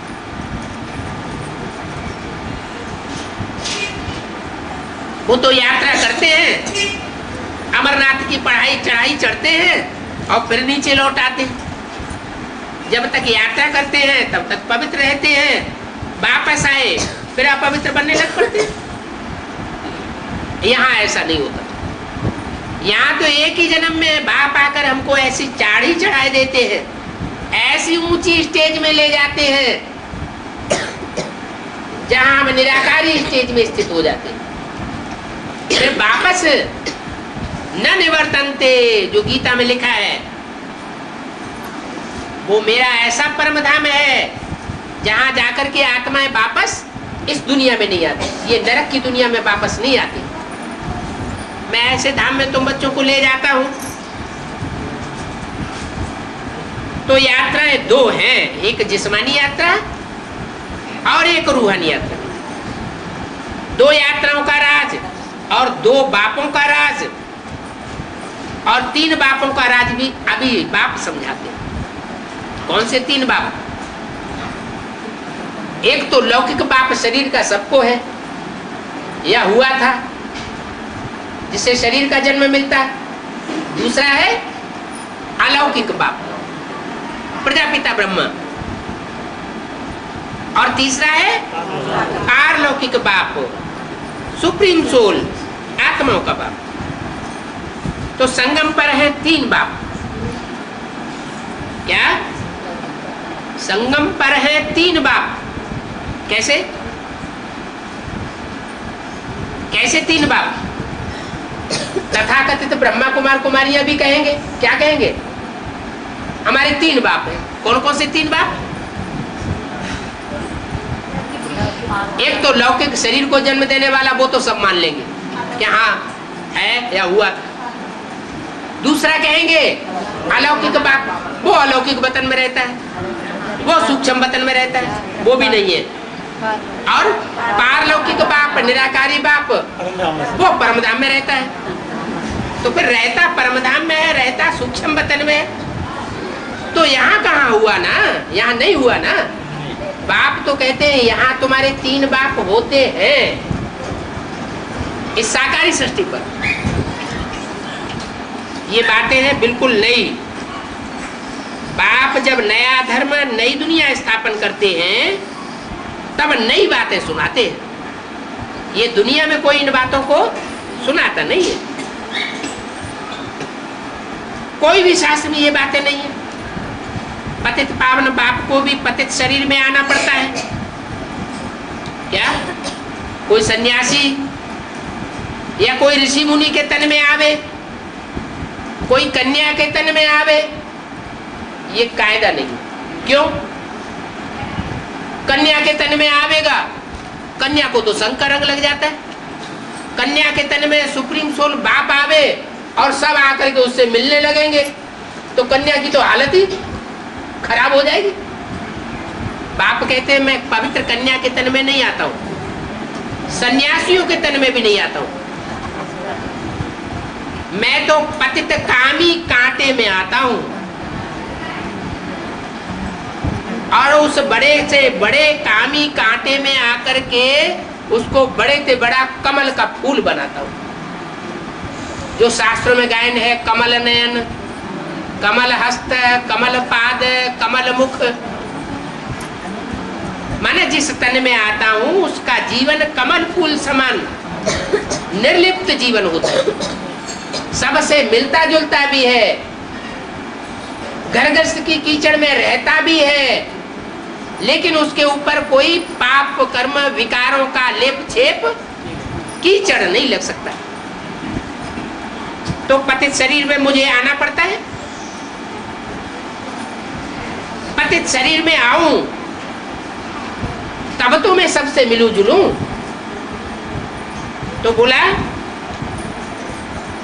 वो तो यात्रा करते हैं, अमरनाथ की पढ़ाई चढ़ाई चढ़ते हैं और फिर नीचे लौट आते हैं। जब तक यात्रा करते हैं तब तक पवित्र रहते हैं, वापस आए फिर अपवित्र बनने लग पड़ते हैं। यहाँ ऐसा नहीं होता। यहाँ तो एक ही जन्म में बाप आकर हमको ऐसी चाढ़ी चढ़ाई देते हैं, ऐसी ऊंची स्टेज में ले जाते हैं जहां हम निराकारी स्टेज में स्थित हो जाते हैं। फिर वापस न निवर्तनते, जो गीता में लिखा है, वो मेरा ऐसा परम धाम है जहां जाकर के आत्माएं वापस इस दुनिया में नहीं आती। ये नरक की दुनिया में वापस नहीं आती। मैं ऐसे धाम में तुम बच्चों को ले जाता हूं। तो यात्राएं दो हैं, एक जिस्मानी यात्रा और एक रूहानी यात्रा। दो यात्राओं का राज और दो बापों का राज और तीन बापों का राज भी अभी बाप समझाते हैं। कौन से तीन बाप? एक तो लौकिक बाप शरीर का सबको है, यह हुआ था जिससे शरीर का जन्म मिलता है। दूसरा है अलौकिक बाप, प्रजापिता ब्रह्मा। और तीसरा है पारलौकिक बाप, सुप्रीम सोल, आत्माओं का बाप। तो संगम पर है तीन बाप। क्या? संगम पर है तीन बाप। कैसे? कैसे तीन बाप? तथाकथित ब्रह्मा कुमार कुमारियां भी कहेंगे। क्या कहेंगे? हमारे तीन बाप हैं। कौन कौन से तीन बाप? एक तो लौकिक शरीर को जन्म देने वाला, वो तो सब मान लेंगे कि हाँ है या हुआ था। दूसरा कहेंगे अलौकिक बाप, वो अलौकिक वतन में रहता है, वो सूक्ष्म वतन में रहता है, वो भी नहीं है। और पारलौकिक बाप, निराकारी बाप, वो परमधाम में रहता है। तो फिर रहता परमधाम में है, रहता सूक्ष्म वतन में है। तो यहाँ कहाँ हुआ ना? यहाँ नहीं हुआ ना। बाप तो कहते हैं यहाँ तुम्हारे तीन बाप होते हैं इस साकारी सृष्टि पर। ये बातें हैं बिल्कुल नई। बाप जब नया धर्म, नई दुनिया स्थापन करते हैं तब नई बातें सुनाते हैं। ये दुनिया में कोई इन बातों को सुनाता नहीं है। कोई भी शास्त्र में ये बातें नहीं है। पतित पावन बाप को भी पतित शरीर में आना पड़ता है। क्या कोई सन्यासी या कोई ऋषि मुनि के तन में आवे, कोई कन्या के तन में आवे, ये कायदा नहीं। क्यों? कन्या के तन में आवेगा, कन्या को तो संग का रंग लग जाता है। कन्या के तन में सुप्रीम सोल बाप आवे और सब आकर के उससे मिलने लगेंगे तो कन्या की तो हालत ही खराब हो जाएगी। बाप कहते हैं मैं पवित्र कन्या के तन में नहीं आता हूं, सन्यासियों के तन में भी नहीं आता हूं, मैं तो पतित कामी कांटे में आता हूं। और उस बड़े से बड़े कामी कांटे में आकर के उसको बड़े से बड़ा कमल का फूल बनाता हूं। जो शास्त्रों में गायन है, कमल नयन, कमल हस्त, कमल पाद, कमल मुख, माने जिस तन में आता हूं उसका जीवन कमल फूल समान निर्लिप्त जीवन होता है, सबसे मिलता जुलता भी है, घर गृहस्थ की कीचड़ में रहता भी है, लेकिन उसके ऊपर कोई पाप कर्म विकारों का लेप छेप कीचड़ नहीं लग सकता। तो पतित शरीर में मुझे आना पड़ता है, पतित शरीर में आऊं तब तो मैं सबसे मिलूं जुलूं। तो बोला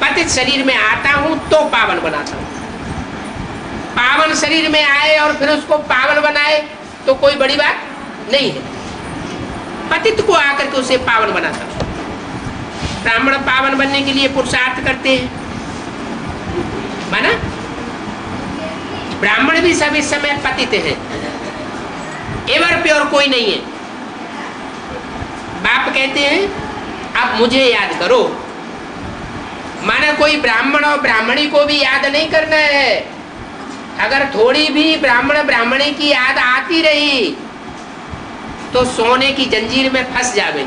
पतित शरीर में आता हूं तो पावन बनाता हूं। पावन शरीर में आए और फिर उसको पावन बनाए तो कोई बड़ी बात नहीं है, पतित को आकर के उसे पावन बनाता हूं। ब्राह्मण पावन बनने के लिए पुरुषार्थ करते हैं, माना ब्राह्मण भी सब इस समय पतित हैं, एवर प्योर कोई नहीं है। बाप कहते हैं अब मुझे याद करो, माना कोई ब्राह्मण और ब्राह्मणी को भी याद नहीं करना है। अगर थोड़ी भी ब्राह्मण ब्राह्मणी की याद आती रही तो सोने की जंजीर में फंस जाएंगे,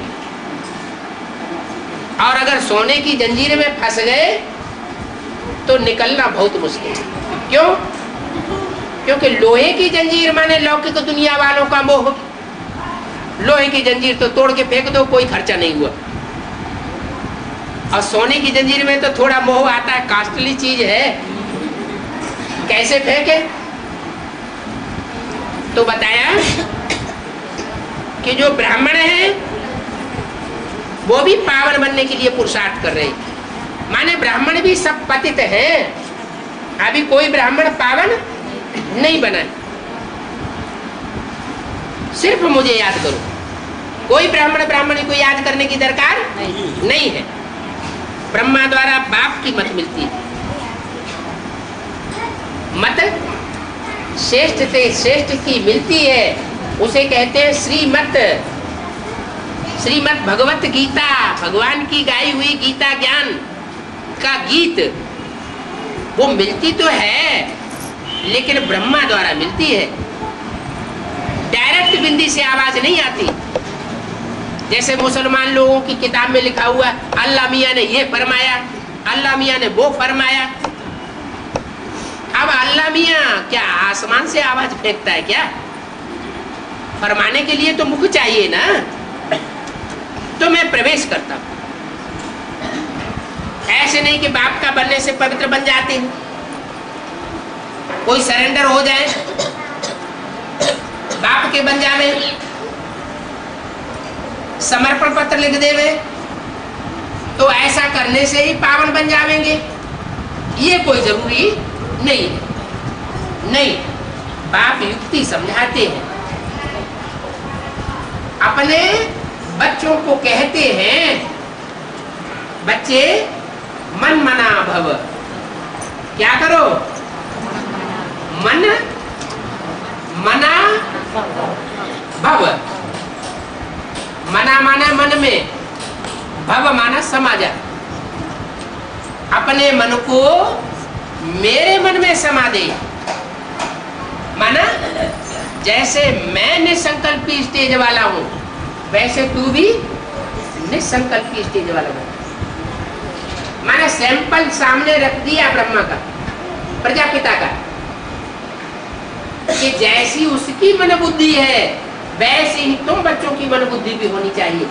और अगर सोने की जंजीर में फंस गए तो निकलना बहुत मुश्किल है। क्यों? क्योंकि लोहे की जंजीर माने लौकिक दुनिया वालों का मोह। लोहे की जंजीर तो तोड़ के फेंक दो, कोई खर्चा नहीं हुआ। और सोने की जंजीर में तो थोड़ा मोह आता है, कॉस्टली चीज है, कैसे फेंके? तो बताया कि जो ब्राह्मण है वो भी पावन बनने के लिए पुरुषार्थ कर रहे हैं। माने ब्राह्मण भी सब पतित हैं, अभी कोई ब्राह्मण पावन नहीं बना। सिर्फ मुझे याद करो, कोई ब्राह्मण ब्राह्मणी को याद करने की दरकार नहीं है। ब्रह्मा द्वारा बाप की मत मिलती है, मत श्रेष्ठ से श्रेष्ठ की मिलती है, उसे कहते हैं श्रीमत। श्रीमत भगवत गीता, भगवान की गाई हुई गीता ज्ञान का गीत, वो मिलती तो है लेकिन ब्रह्मा द्वारा मिलती है। डायरेक्ट बिंदी से आवाज नहीं आती। जैसे मुसलमान लोगों की किताब में लिखा हुआ अल्लाह मियाँ ने ये फरमाया, अल्लाह मियाँ ने वो फरमाया। अब अल्लाह मियाँ क्या आसमान से आवाज फेंकता है क्या? फरमाने के लिए तो मुख चाहिए ना। तो मैं प्रवेश करता हूं, ऐसे नहीं कि बाप का बनने से पवित्र बन जाते हैं। कोई सरेंडर हो जाए, बाप के बन जावे, समर्पण पत्र लिख देवे, तो ऐसा करने से ही पावन बन जावेंगे, ये कोई जरूरी नहीं है। नहीं, बाप युक्ति समझाते हैं, अपने बच्चों को कहते हैं, बच्चे मन मना भव। क्या करो? मन मना भव। मना माना मन में, भव माना समाजा। अपने मन को मेरे मन में समा दे। माना जैसे मैं निसंकल्पी स्टेज वाला हूं, वैसे तू भी निसंकल्पी स्टेज वाला हो। माना सैंपल सामने रख दिया ब्रह्मा का, प्रजापिता का, कि जैसी उसकी मन बुद्धि है वैसे ही तुम बच्चों की मन बुद्धि भी होनी चाहिए।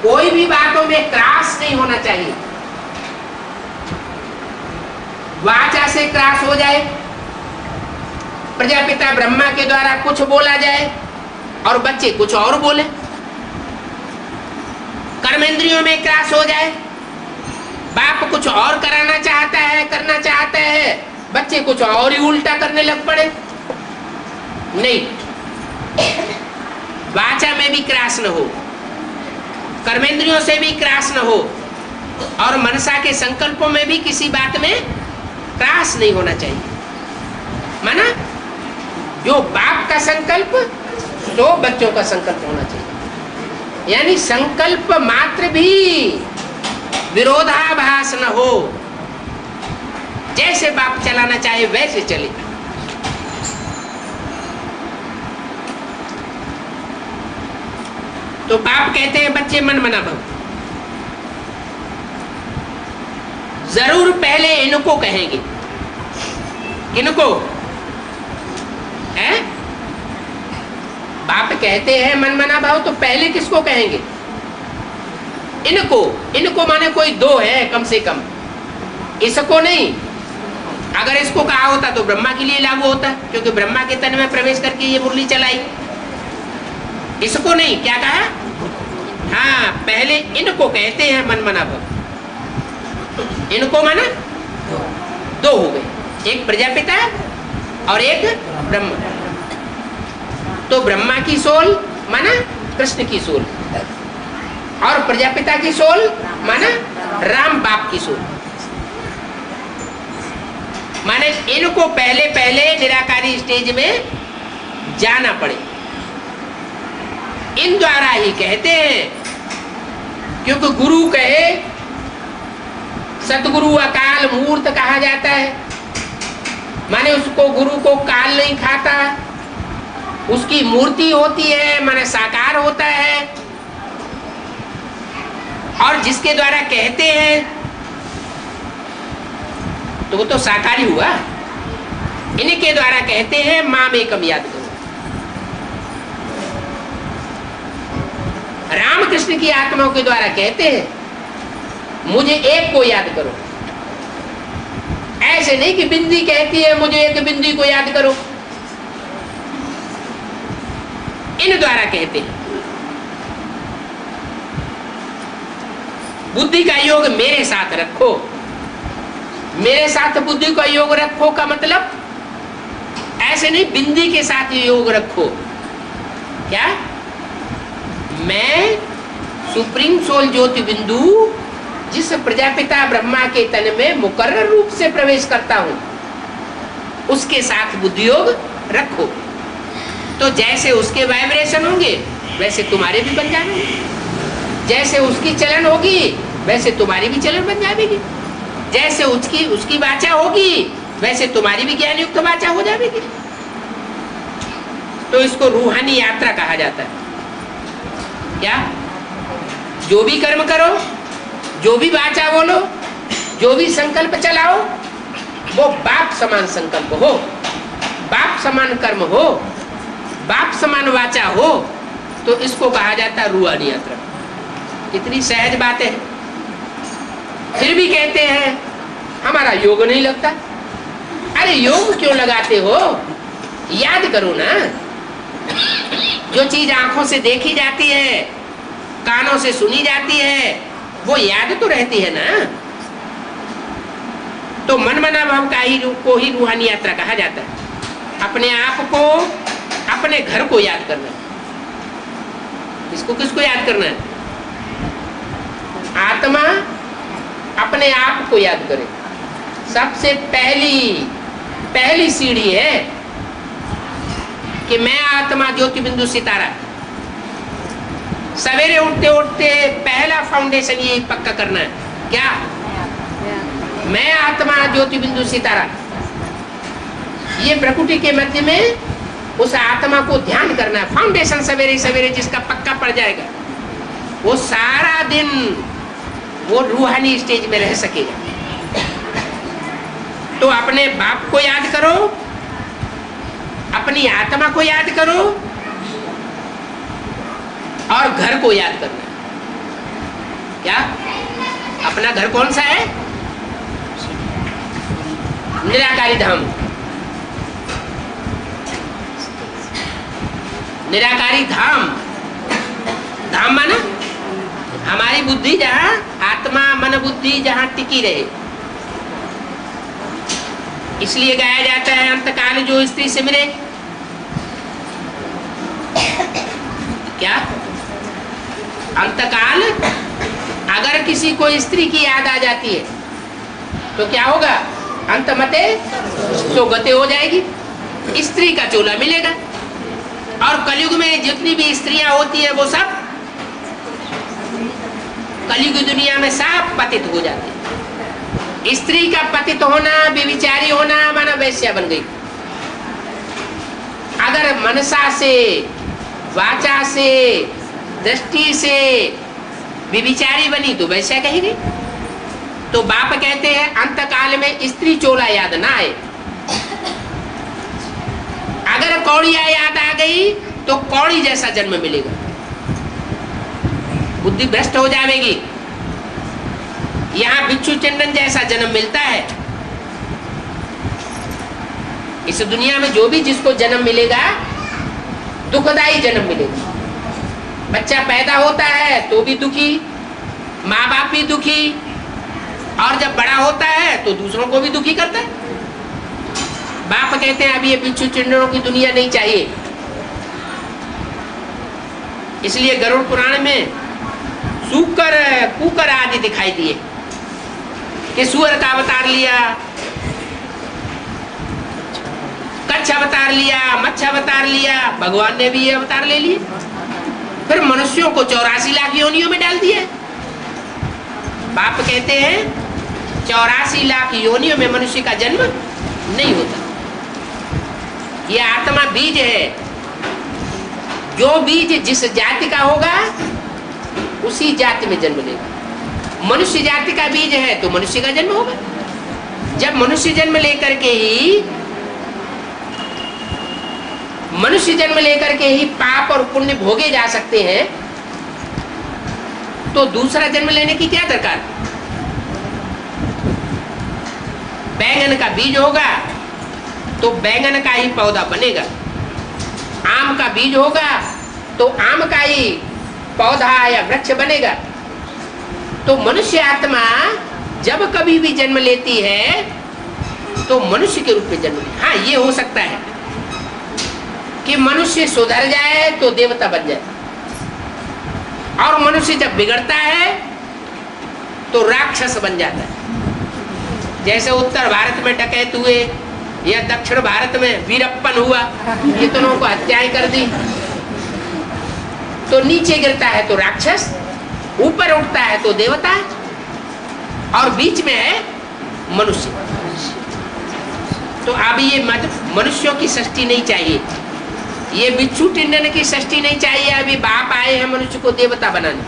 कोई भी बातों में क्रास नहीं होना चाहिए। वाचा से क्रास हो जाए, प्रजापिता ब्रह्मा के द्वारा कुछ बोला जाए और बच्चे कुछ और बोले, कर्मेंद्रियों में क्रास हो जाए, बाप कुछ और कराना चाहता है, करना चाहता है, बच्चे कुछ और ही उल्टा करने लग पड़े। नहीं, वाचा में भी क्रास न हो, कर्मेंद्रियों से भी क्रास न हो, और मनसा के संकल्पों में भी किसी बात में क्रास नहीं होना चाहिए। माना जो बाप का संकल्प तो बच्चों का संकल्प होना चाहिए, यानी संकल्प मात्र भी विरोधाभास न हो। जैसे बाप चलाना चाहे वैसे चले। तो बाप कहते हैं बच्चे मन मना भव। जरूर पहले इनको कहेंगे। किनको है? बाप कहते हैं मन मना भाव, तो पहले किसको कहेंगे? इनको। इनको माने कोई दो है कम से कम, इसको नहीं। अगर इसको कहा होता तो ब्रह्मा के लिए लागू होता, क्योंकि ब्रह्मा के तन में प्रवेश करके ये मुरली चलाई। इसको नहीं, क्या कहा? हाँ, पहले इनको कहते हैं मन मना भव। इनको माना दो हो गए, एक प्रजापिता और एक ब्रह्मा। तो ब्रह्मा की सोल माना कृष्ण की सोल, और प्रजापिता की सोल माना राम बाप की सोल। माने इनको पहले पहले निराकारी स्टेज में जाना पड़े। इन द्वारा ही कहते हैं, क्योंकि गुरु कहे, सतगुरु अकाल मूर्त कहा जाता है। माने उसको, गुरु को काल नहीं खाता, उसकी मूर्ति होती है, माने साकार होता है। और जिसके द्वारा कहते हैं तो वो तो साकार ही हुआ। इनके द्वारा कहते हैं माम एकम याद करो। रामकृष्ण की आत्माओं के द्वारा कहते हैं मुझे एक को याद करो। ऐसे नहीं कि बिंदी कहती है मुझे एक बिंदी को याद करो। इन द्वारा कहते हैं बुद्धि का योग मेरे साथ रखो। मेरे साथ बुद्धि का योग रखो का मतलब ऐसे नहीं बिंदी के साथ योग रखो। क्या? मैं सुप्रीम सोल ज्योति बिंदु जिस प्रजापिता ब्रह्मा के तन में मुकर्रर रूप से प्रवेश करता हूं, उसके साथ बुद्धि योग रखो। तो जैसे उसके वाइब्रेशन होंगे वैसे तुम्हारे भी बन जाएंगे। जैसे उसकी चलन होगी वैसे तुम्हारी भी चलन बन जाएगी। जैसे उसकी वाचा होगी वैसे तुम्हारी भी ज्ञान युक्त वाचा हो जाएगी। तो इसको रूहानी यात्रा कहा जाता है। क्या? जो भी कर्म करो, जो भी वाचा बोलो, जो भी संकल्प चलाओ, वो बाप समान संकल्प हो, बाप समान कर्म हो, बाप समान वाचा हो, तो इसको कहा जाता है रूहानी यात्रा। कितनी सहज बात है। फिर भी कहते हैं हमारा योग नहीं लगता। अरे योग क्यों लगाते हो? याद करो ना। जो चीज आंखों से देखी जाती है, कानों से सुनी जाती है, वो याद तो रहती है ना। तो मन मना भाव को ही रूहानी यात्रा कहा जाता है। अपने आप को, अपने घर को याद करना। इसको किसको याद करना है? आत्मा अपने आप को याद करे। सबसे पहली सीढ़ी है कि मैं आत्मा ज्योति बिंदु सितारा। सवेरे उठते उठते पहला फाउंडेशन ये पक्का करना है। क्या? मैं आत्मा ज्योति बिंदु सितारा। ये प्रकृति के मध्य में उस आत्मा को ध्यान करना है। फाउंडेशन सवेरे सवेरे जिसका पक्का पड़ जाएगा, वो सारा दिन वो रूहानी स्टेज में रह सकेगा। तो अपने बाप को याद करो, अपनी आत्मा को याद करो, और घर को याद करना। क्या? अपना घर कौन सा है? निराकारी धाम। निराकारी धाम। धाम माना हमारी बुद्धि जहां, आत्मा मन बुद्धि जहां टिकी रहे। इसलिए गाया जाता है अंतकाल जो स्त्री से मिले। क्या? अंतकाल अगर किसी को स्त्री की याद आ जाती है तो क्या होगा? अंतमते सोगते हो जाएगी, स्त्री का चोला मिलेगा। और कलयुग में जितनी भी स्त्रियां होती है वो सब कलयुग दुनिया में सब पतित हो जाते हैं। स्त्री का पतित होना, व्यभिचारी होना माना वैश्या बन गई। अगर मनसा से, वाचा से, दृष्टि से विविचारी बनी तो वैसा कहेगी। तो बाप कहते हैं अंतकाल में स्त्री चोला याद ना आए। अगर कौड़िया याद आ गई तो कौड़ी जैसा जन्म मिलेगा, बुद्धि भ्रष्ट हो जाएगी। यहाँ बिच्छू चंदन जैसा जन्म मिलता है। इस दुनिया में जो भी जिसको जन्म मिलेगा दुखदाई जन्म मिलेगा। बच्चा पैदा होता है तो भी दुखी, माँ बाप भी दुखी, और जब बड़ा होता है तो दूसरों को भी दुखी करता है। बाप कहते हैं अब ये बिच्छू चंदनों की दुनिया नहीं चाहिए। इसलिए गरुड़ पुराण में सूकर कुकर आदि दिखाई दिए कि सुअर का अवतार लिया, कच्छ अवतार लिया, मच्छ अवतार लिया, भगवान ने भी ये अवतार ले लिए। फिर मनुष्यों को 84 लाख योनियों में डाल दिया। बाप कहते हैं 84 लाख योनियों में मनुष्य का जन्म नहीं होता। ये आत्मा बीज है। जो बीज जिस जाति का होगा उसी जाति में जन्म लेगा। मनुष्य जाति का बीज है तो मनुष्य का जन्म होगा। जब मनुष्य जन्म लेकर के ही पाप और पुण्य भोगे जा सकते हैं, तो दूसरा जन्म लेने की क्या दरकार। बैंगन का बीज होगा तो बैंगन का ही पौधा बनेगा। आम का बीज होगा तो आम का ही पौधा या वृक्ष बनेगा। तो मनुष्य आत्मा जब कभी भी जन्म लेती है तो मनुष्य के रूप में जन्म ले। हाँ, ये हो सकता है कि मनुष्य सुधर जाए तो देवता बन जाए, और मनुष्य जब बिगड़ता है तो राक्षस बन जाता है। जैसे उत्तर भारत में डकैत हुए या दक्षिण भारत में वीरप्पन हुआ, कितनों को हत्याएं कर दी। तो नीचे गिरता है तो राक्षस, ऊपर उठता है तो देवता, और बीच में है मनुष्य। तो अब ये मनुष्यों की सृष्टि नहीं चाहिए, ये बिच्छू टिंडन की सृष्टि नहीं चाहिए। अभी बाप आए हैं मनुष्य को देवता बनाने।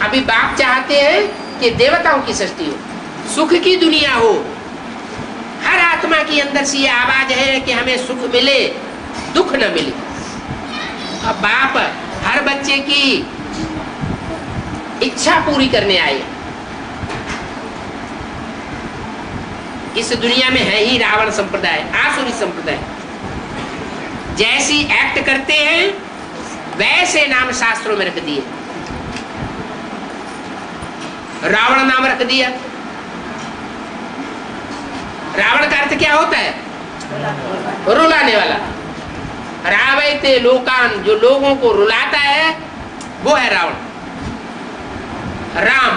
अभी बाप चाहते हैं कि देवताओं की सृष्टि हो, सुख की दुनिया हो। हर आत्मा की अंदर से ये आवाज है कि हमें सुख मिले, दुख न मिले। अब बाप हर बच्चे की इच्छा पूरी करने आए। इस दुनिया में है ही रावण संप्रदाय, आसुरी संप्रदाय। जैसी एक्ट करते हैं वैसे नाम शास्त्रों में रख दिए। रावण नाम रख दिया। रावण का अर्थ क्या होता है? रुलाने वाला। रावयते लोकान, जो लोगों को रुलाता है वो है रावण। राम,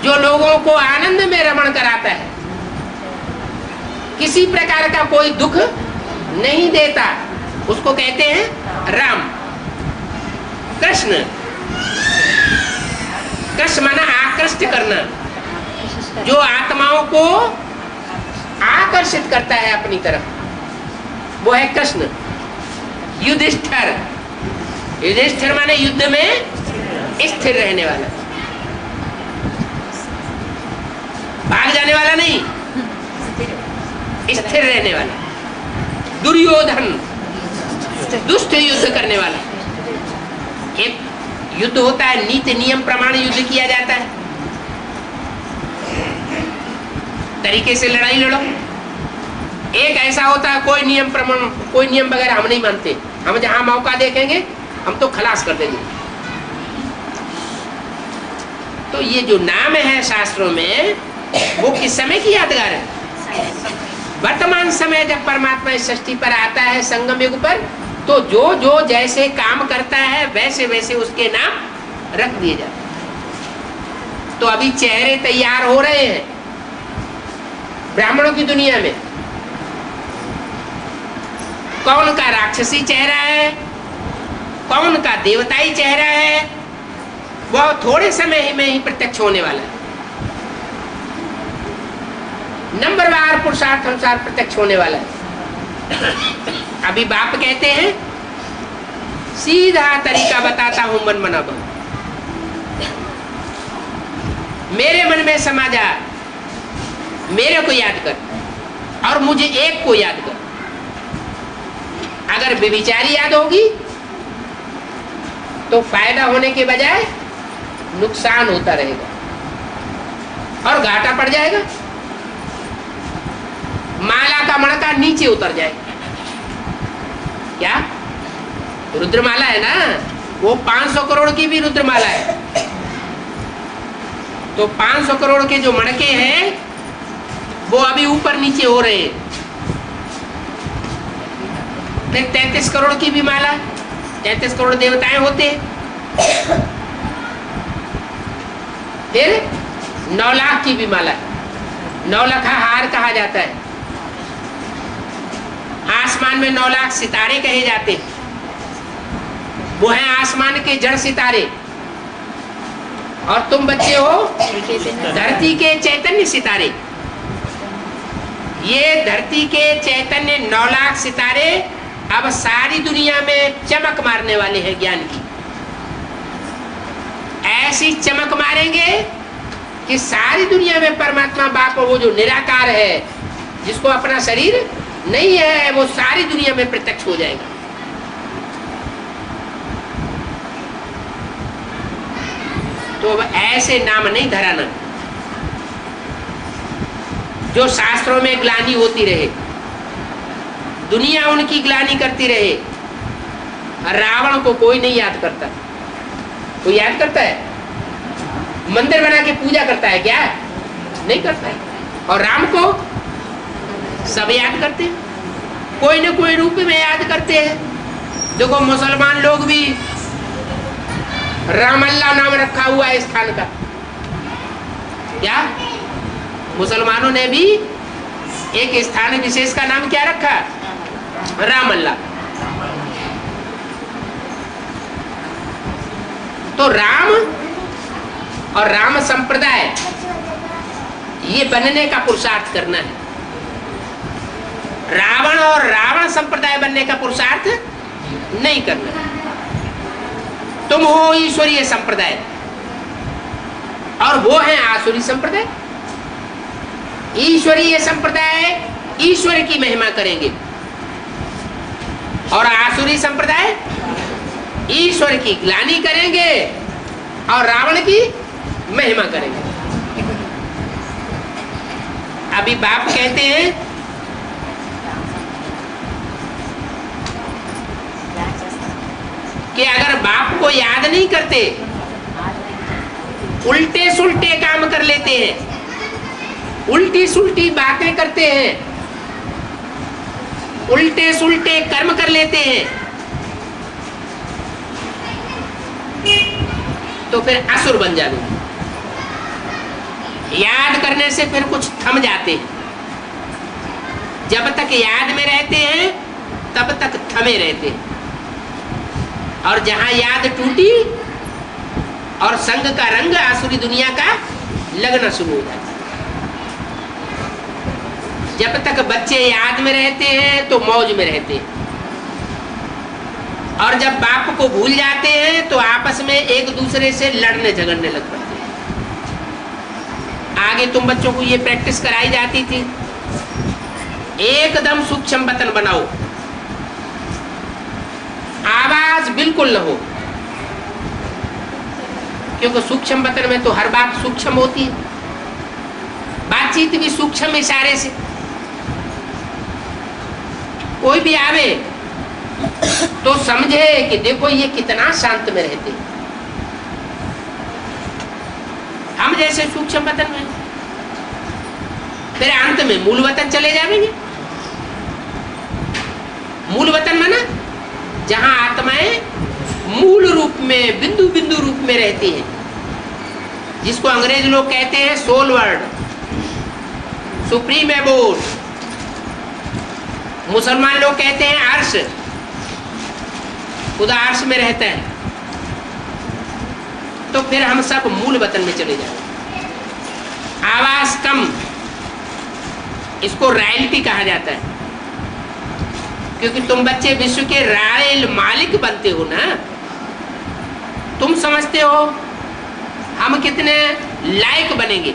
जो लोगों को आनंद में रमण कराता है, किसी प्रकार का कोई दुख नहीं देता, उसको कहते हैं राम। कृष्ण, कृष्ण माना आकृष्ट करना, जो आत्माओं को आकर्षित करता है अपनी तरफ, वो है कृष्ण। युधिष्ठिर, युधिष्ठिर माने युद्ध में स्थिर रहने वाला, भाग जाने वाला नहीं, स्थिर रहने वाला। दुर्योधन, दुष्ट युद्ध करने वाला। एक युद्ध होता है, नीति नियम प्रमाण युद्ध किया जाता है, तरीके से लड़ाई लड़ो। एक ऐसा होता है कोई नियम प्रमाण, कोई नियम वगैरह हम नहीं मानते, हम जहां मौका देखेंगे हम तो खलास कर देंगे। तो ये जो नाम है शास्त्रों में वो किस समय की यादगार है? वर्तमान समय जब परमात्मा इस सृष्टि पर आता है संगम युग पर, तो जो जो जैसे काम करता है वैसे वैसे उसके नाम रख दिए जाते हैं। तो अभी चेहरे तैयार हो रहे हैं ब्राह्मणों की दुनिया में। कौन का राक्षसी चेहरा है, कौन का देवताई चेहरा है, वह थोड़े समय में ही प्रत्यक्ष होने वाला है। नंबरवार पुरुषार्थ अनुसार प्रत्यक्ष होने वाला है। अभी बाप कहते हैं सीधा तरीका बताता हूं, मन मना बन। मेरे मन में समा जा, मेरे को याद कर और मुझे एक को याद कर। अगर व्यभिचारी याद होगी तो फायदा होने के बजाय नुकसान होता रहेगा और घाटा पड़ जाएगा। माला का मणका नीचे उतर जाएगा। क्या रुद्रमाला है ना, वो 500 करोड़ की भी रुद्रमाला है। तो 500 करोड़ के जो मणके हैं वो अभी ऊपर नीचे हो रहे हैं। 33 करोड़ की भी माला, 33 करोड़ देवताएं होते हैं। फिर 9 लाख की भी माला, 9 लाख हार कहा जाता है। आसमान में 9 लाख सितारे कहे जाते हैं, वो हैं आसमान के जड़ सितारे। और तुम बच्चे हो धरती के चैतन्य सितारे। ये धरती के चैतन्य 9 लाख सितारे अब सारी दुनिया में चमक मारने वाले हैं ज्ञान की। ऐसी चमक मारेंगे कि सारी दुनिया में परमात्मा बाप वो जो निराकार है, जिसको अपना शरीर नहीं है, वो सारी दुनिया में प्रत्यक्ष हो जाएगा। तो अब ऐसे नाम नहीं धराना जो शास्त्रों में ग्लानि होती रहे, दुनिया उनकी ग्लानि करती रहे। रावण को कोई नहीं याद करता। कोई याद करता है? मंदिर बना के पूजा करता है क्या? नहीं करता है। और राम को सब याद करते हैं, कोई न कोई रूप में याद करते हैं। देखो मुसलमान लोग भी रामल्ला नाम रखा हुआ है स्थान का। क्या मुसलमानों ने भी एक स्थान विशेष का नाम क्या रखा? रामल्ला। तो राम और राम संप्रदाय ये बनने का पुरुषार्थ करना है। रावण और रावण संप्रदाय बनने का पुरुषार्थ नहीं करना है। तुम हो ईश्वरीय संप्रदाय और वो है आसुरी संप्रदाय। ईश्वरीय संप्रदाय ईश्वर की महिमा करेंगे और आसुरी संप्रदाय ईश्वर की ग्लानि करेंगे और रावण की महिमा करेंगे। अभी बाप कहते हैं कि अगर बाप को याद नहीं करते, उल्टे सुल्टे काम कर लेते हैं, उल्टी सुल्टी बातें करते हैं, उल्टे सुल्टे कर्म कर लेते हैं, तो फिर असुर बन जाते। याद करने से फिर कुछ थम जाते हैं। जब तक याद में रहते हैं तब तक थमे रहते हैं, और जहां याद टूटी और संग का रंग आसुरी दुनिया का लगना शुरू हो जाता है। जब तक बच्चे याद में रहते हैं तो मौज में रहते हैं, और जब बाप को भूल जाते हैं तो आपस में एक दूसरे से लड़ने झगड़ने लग पड़ते हैं। आगे तुम बच्चों को ये प्रैक्टिस कराई जाती थी, एकदम सूक्ष्म वतन बनाओ, आवाज बिल्कुल न हो, क्योंकि सूक्ष्म वतन में तो हर बात सूक्ष्म होती है। बातचीत भी सूक्ष्म इशारे से। कोई भी आवे तो समझे कि देखो ये कितना शांत में रहते हैं, हम जैसे सूक्ष्म वतन में। फिर अंत में मूल वतन चले जाएंगे। मूल वतन में ना, जहां आत्माएं मूल रूप में बिंदु बिंदु रूप में रहती हैं, जिसको अंग्रेज लोग कहते हैं सोल वर्ड, सुप्रीम एबोर्ड। मुसलमान लोग कहते हैं अर्श, खुदा अर्श में रहता है। तो फिर हम सब मूल वतन में चले जाएंगे। आवाज कम, इसको रॉयल्टी कहा जाता है। क्योंकि तुम बच्चे विश्व के रायल मालिक बनते हो ना। तुम समझते हो हम कितने लायक बनेंगे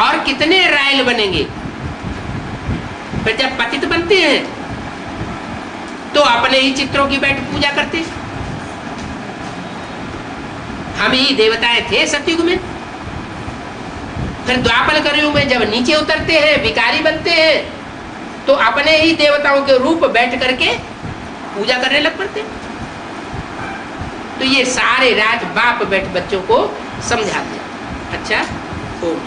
और कितने रायल बनेंगे। फिर जब पतित बनते हैं तो अपने ही चित्रों की बैठ पूजा करते। हम ही देवताएं थे सतयुग में। फिर द्वापर कलयुग में जब नीचे उतरते हैं, विकारी बनते हैं, तो अपने ही देवताओं के रूप बैठ करके पूजा करने लग पड़ते। तो ये सारे राज बाप बैठ बच्चों को समझाते। अच्छा, ओम